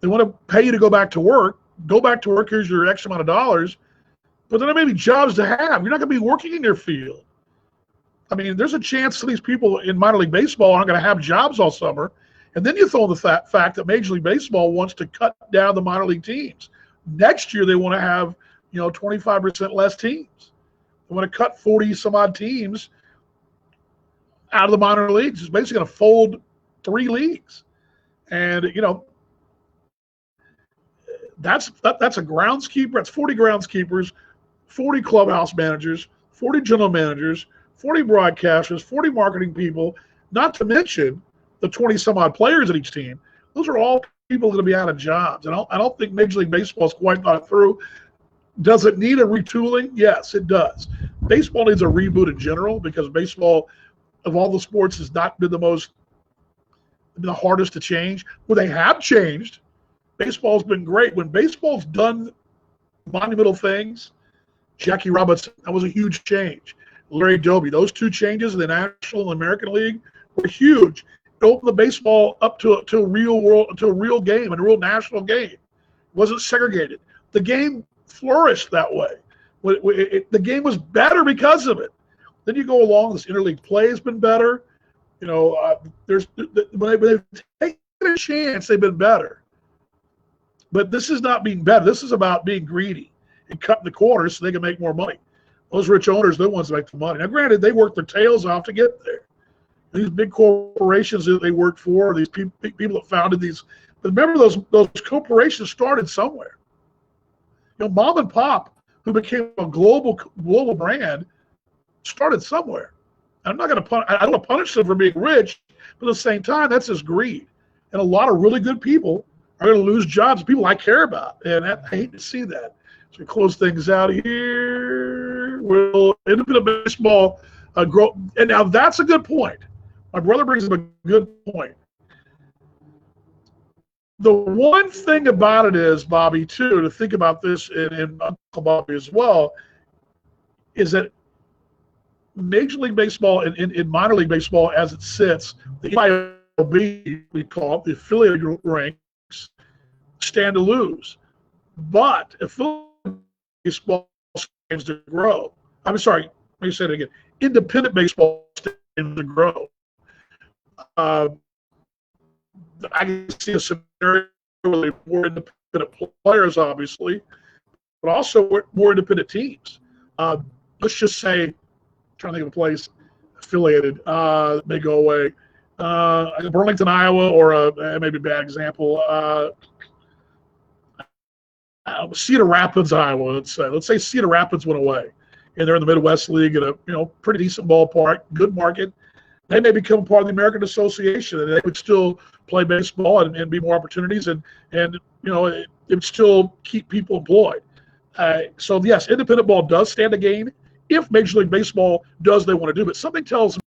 A: they want to pay you to go back to work. Go back to work, here's your X amount of dollars. But then there may be jobs to have. You're not going to be working in your field. I mean, there's a chance some of these people in minor league baseball aren't going to have jobs all summer. And then you throw in the fact that Major League Baseball wants to cut down the minor league teams. Next year, they want to have 25% less teams. They want to cut 40 some odd teams out of the minor leagues. It's basically going to fold 3 leagues. And, that's a groundskeeper. That's 40 groundskeepers, 40 clubhouse managers, 40 general managers, 40 broadcasters, 40 marketing people, not to mention the 20 some odd players at each team. Those are all people going to be out of jobs. And I don't think Major League Baseball is quite thought through. Does it need a retooling? Yes, it does. Baseball needs a reboot in general because baseball, of all the sports, has not been the hardest to change. Well, they have changed. Baseball's been great. When baseball's done monumental things, Jackie Robinson, that was a huge change. Larry Doby, those 2 changes in the National and American League were huge. It opened the baseball up to a real game and a real national game. It wasn't segregated. The game flourished that way. The game was better because of it. Then you go along, this interleague play has been better. When they've taken a chance, they've been better. But this is not being better. This is about being greedy and cutting the corners so they can make more money. Those rich owners, they're the ones that make the money. Now, granted, they work their tails off to get there. These big corporations that they work for, these people that founded these. But remember, those corporations started somewhere. Mom and Pop, who became a global brand, started somewhere. I'm not going to I don't want to punish them for being rich, but at the same time, that's just greed. And a lot of really good people are going to lose jobs, people I care about. And I hate to see that. So we close things out here. Will independent baseball grow? And now that's a good point. My brother brings up a good point. The one thing about it is, Bobby, too, to think about this, and Uncle Bobby as well, is that Major League Baseball and in minor league baseball as it sits, the MILB, we call it, the affiliate ranks, stand to lose. But affiliate baseball stands to grow. I'm sorry, let me say it again. Independent baseball stands to grow. I can see a scenario where more independent players, obviously, but also more independent teams. Let's just say, I'm trying to think of a place affiliated may go away. Burlington, Iowa, or maybe a bad example. Cedar Rapids, Iowa. Let's say Cedar Rapids went away, and they're in the Midwest League at a pretty decent ballpark, good market. They may become part of the American Association, and they would still play baseball and be more opportunities, and it would still keep people employed. So yes, independent ball does stand to gain if Major League Baseball does they want to do it. Something tells me.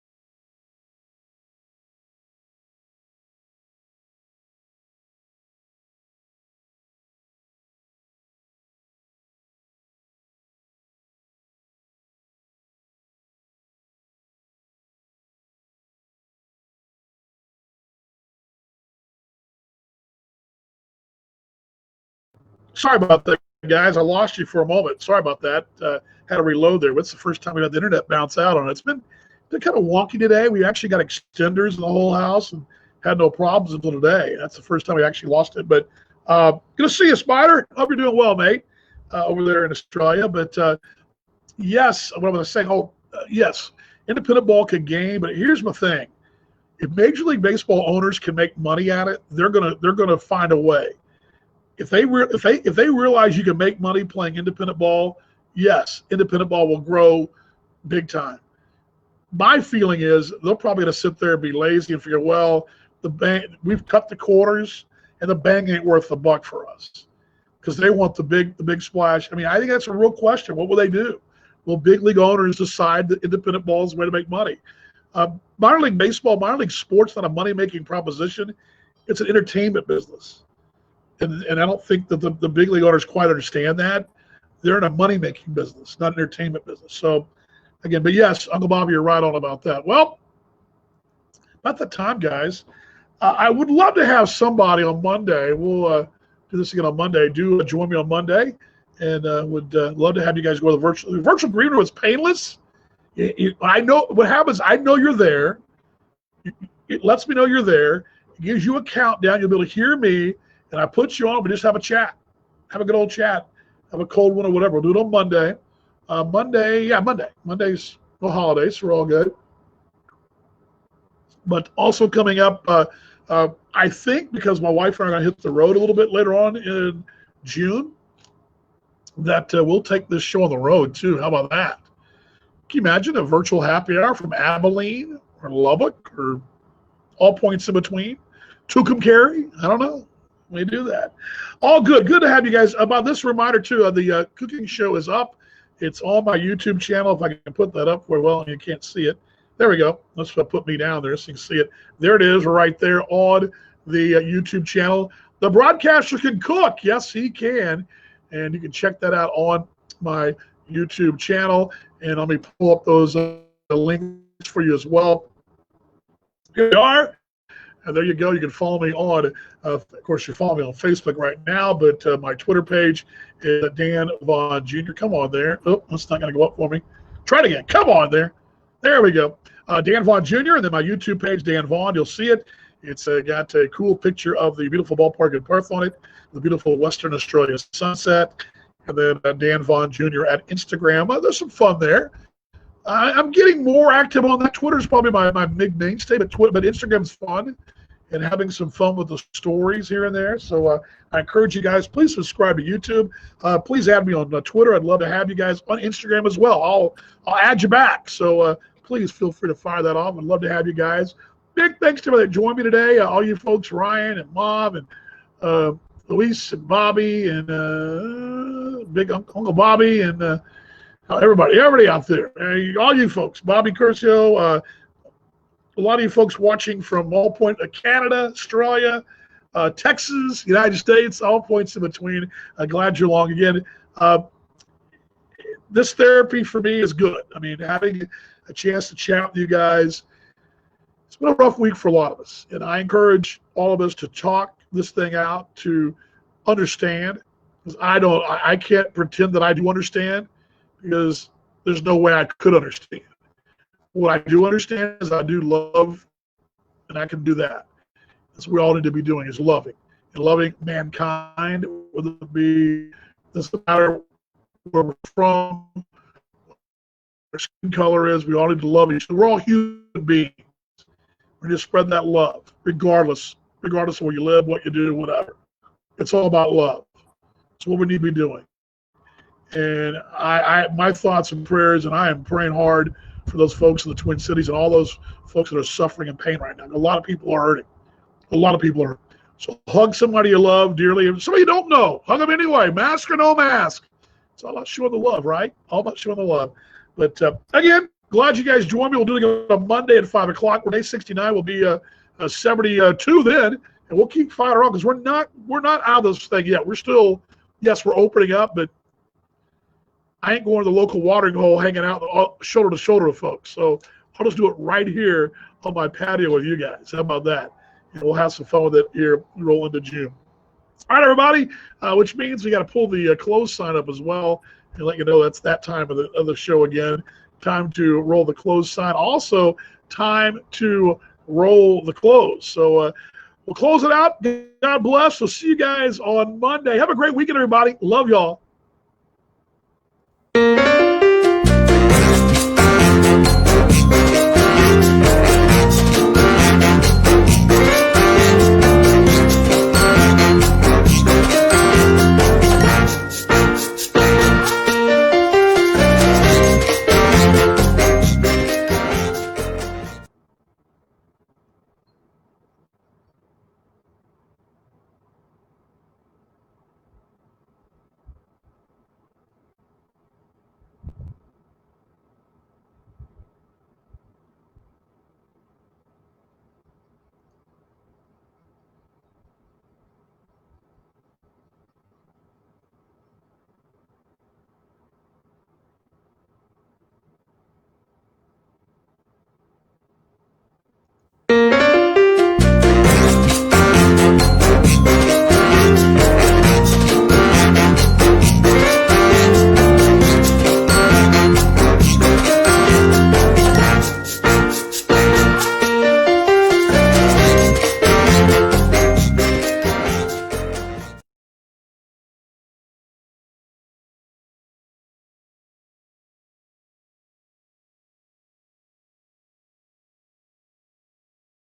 A: Sorry about that, guys. I lost you for a moment. Sorry about that. Had to reload there. It's the first time we had the internet bounce out on it. It's been kind of wonky today. We actually got extenders in the whole house and had no problems until today. That's the first time we actually lost it. But good to see you, Spider. Hope you're doing well, mate, over there in Australia. But yes, what I'm going to say. Yes, independent ball can gain. But here's my thing: if Major League Baseball owners can make money at it, they're gonna find a way. If they realize you can make money playing independent ball, yes, independent ball will grow big time. My feeling is they're probably going to sit there and be lazy and figure, well, we've cut the quarters and the bang ain't worth the buck for us, because they want the big splash. I mean, I think that's a real question. What will they do? Will big league owners decide that independent ball is the way to make money? Minor league baseball, minor league sports, not a money-making proposition. It's an entertainment business. And I don't think that the big league owners quite understand that. They're in a money-making business, not an entertainment business. So, again, but yes, Uncle Bobby, you're right on about that. Well, about the time, guys. I would love to have somebody on Monday. We'll do this again on Monday. Join me on Monday, and would love to have you guys go to the virtual green room. It's painless. I know what happens. I know you're there. It lets me know you're there. It gives you a countdown. You'll be able to hear me, and I put you on. We just have a chat. Have a good old chat. Have a cold one or whatever. We'll do it on Monday. Monday. Monday's no holidays, so we're all good. But also coming up, I think because my wife and I are going to hit the road a little bit later on in June, that we'll take this show on the road too. How about that? Can you imagine a virtual happy hour from Abilene or Lubbock or all points in between? Tucumcari? I don't know. We do that. All good. Good to have you guys. About this reminder too, the cooking show is up. It's on my YouTube channel. If I can put that up where, well, you can't see it. There we go. Let's put me down there so you can see it. There it is right there on the YouTube channel. The broadcaster can cook. Yes, he can. And you can check that out on my YouTube channel. And let me pull up those links for you as well. Here we are. And there you go. You can follow me on, of course, you follow me on Facebook right now, but my Twitter page is Dan Vaughn Jr. Come on there. Oh, that's not going to go up for me. Try it again. Come on there. There we go. Dan Vaughn Jr. And then my YouTube page, Dan Vaughn. You'll see it. It's got a cool picture of the beautiful ballpark in Perth on it, the beautiful Western Australia sunset, and then Dan Vaughn Jr. at Instagram. There's some fun there. I'm getting more active on that. Twitter's probably my big mainstay, but Instagram's fun and having some fun with the stories here and there. So I encourage you guys, please subscribe to YouTube. Please add me on Twitter. I'd love to have you guys on Instagram as well. I'll add you back. So please feel free to fire that off. I'd love to have you guys. Big thanks to everybody that joined me today. All you folks, Ryan and Mom and Luis and Bobby and Big Uncle Bobby and everybody out there. All you folks, Bobby Curcio, a lot of you folks watching from all points of Canada, Australia, Texas, United States, all points in between. Glad you're along again. This therapy for me is good. I mean, having a chance to chat with you guys. It's been a rough week for a lot of us, and I encourage all of us to talk this thing out, to understand, because I can't pretend that I do understand, because there's no way I could understand. What I do understand is I do love, and I can do that. That's what we all need to be doing, is loving, and loving mankind, whether it be, doesn't matter where we're from, what our skin color is, we all need to love each other. We're all human beings. We just spread that love, regardless of where you live, what you do, whatever. It's all about love. It's what we need to be doing. And my thoughts and prayers, and I am praying hard for those folks in the Twin Cities and all those folks that are suffering in pain right now. A lot of people are hurting. A lot of people are hurting. So hug somebody you love dearly. If somebody you don't know, hug them anyway, mask or no mask. It's all about showing the love, right? All about showing the love. But again, glad you guys joined me. We'll do it on Monday at 5 o'clock. Day 69 will be 72 then, and we'll keep firing on because we're not out of this thing yet. We're still, yes, we're opening up, but I ain't going to the local watering hole hanging out shoulder to shoulder with folks. So I'll just do it right here on my patio with you guys. How about that? And we'll have some fun with it here, roll into June. All right, everybody, which means we got to pull the close sign up as well and let you know that's that time of the show again. Time to roll the close sign. Also, time to roll the close. So we'll close it out. God bless. We'll see you guys on Monday. Have a great weekend, everybody. Love y'all.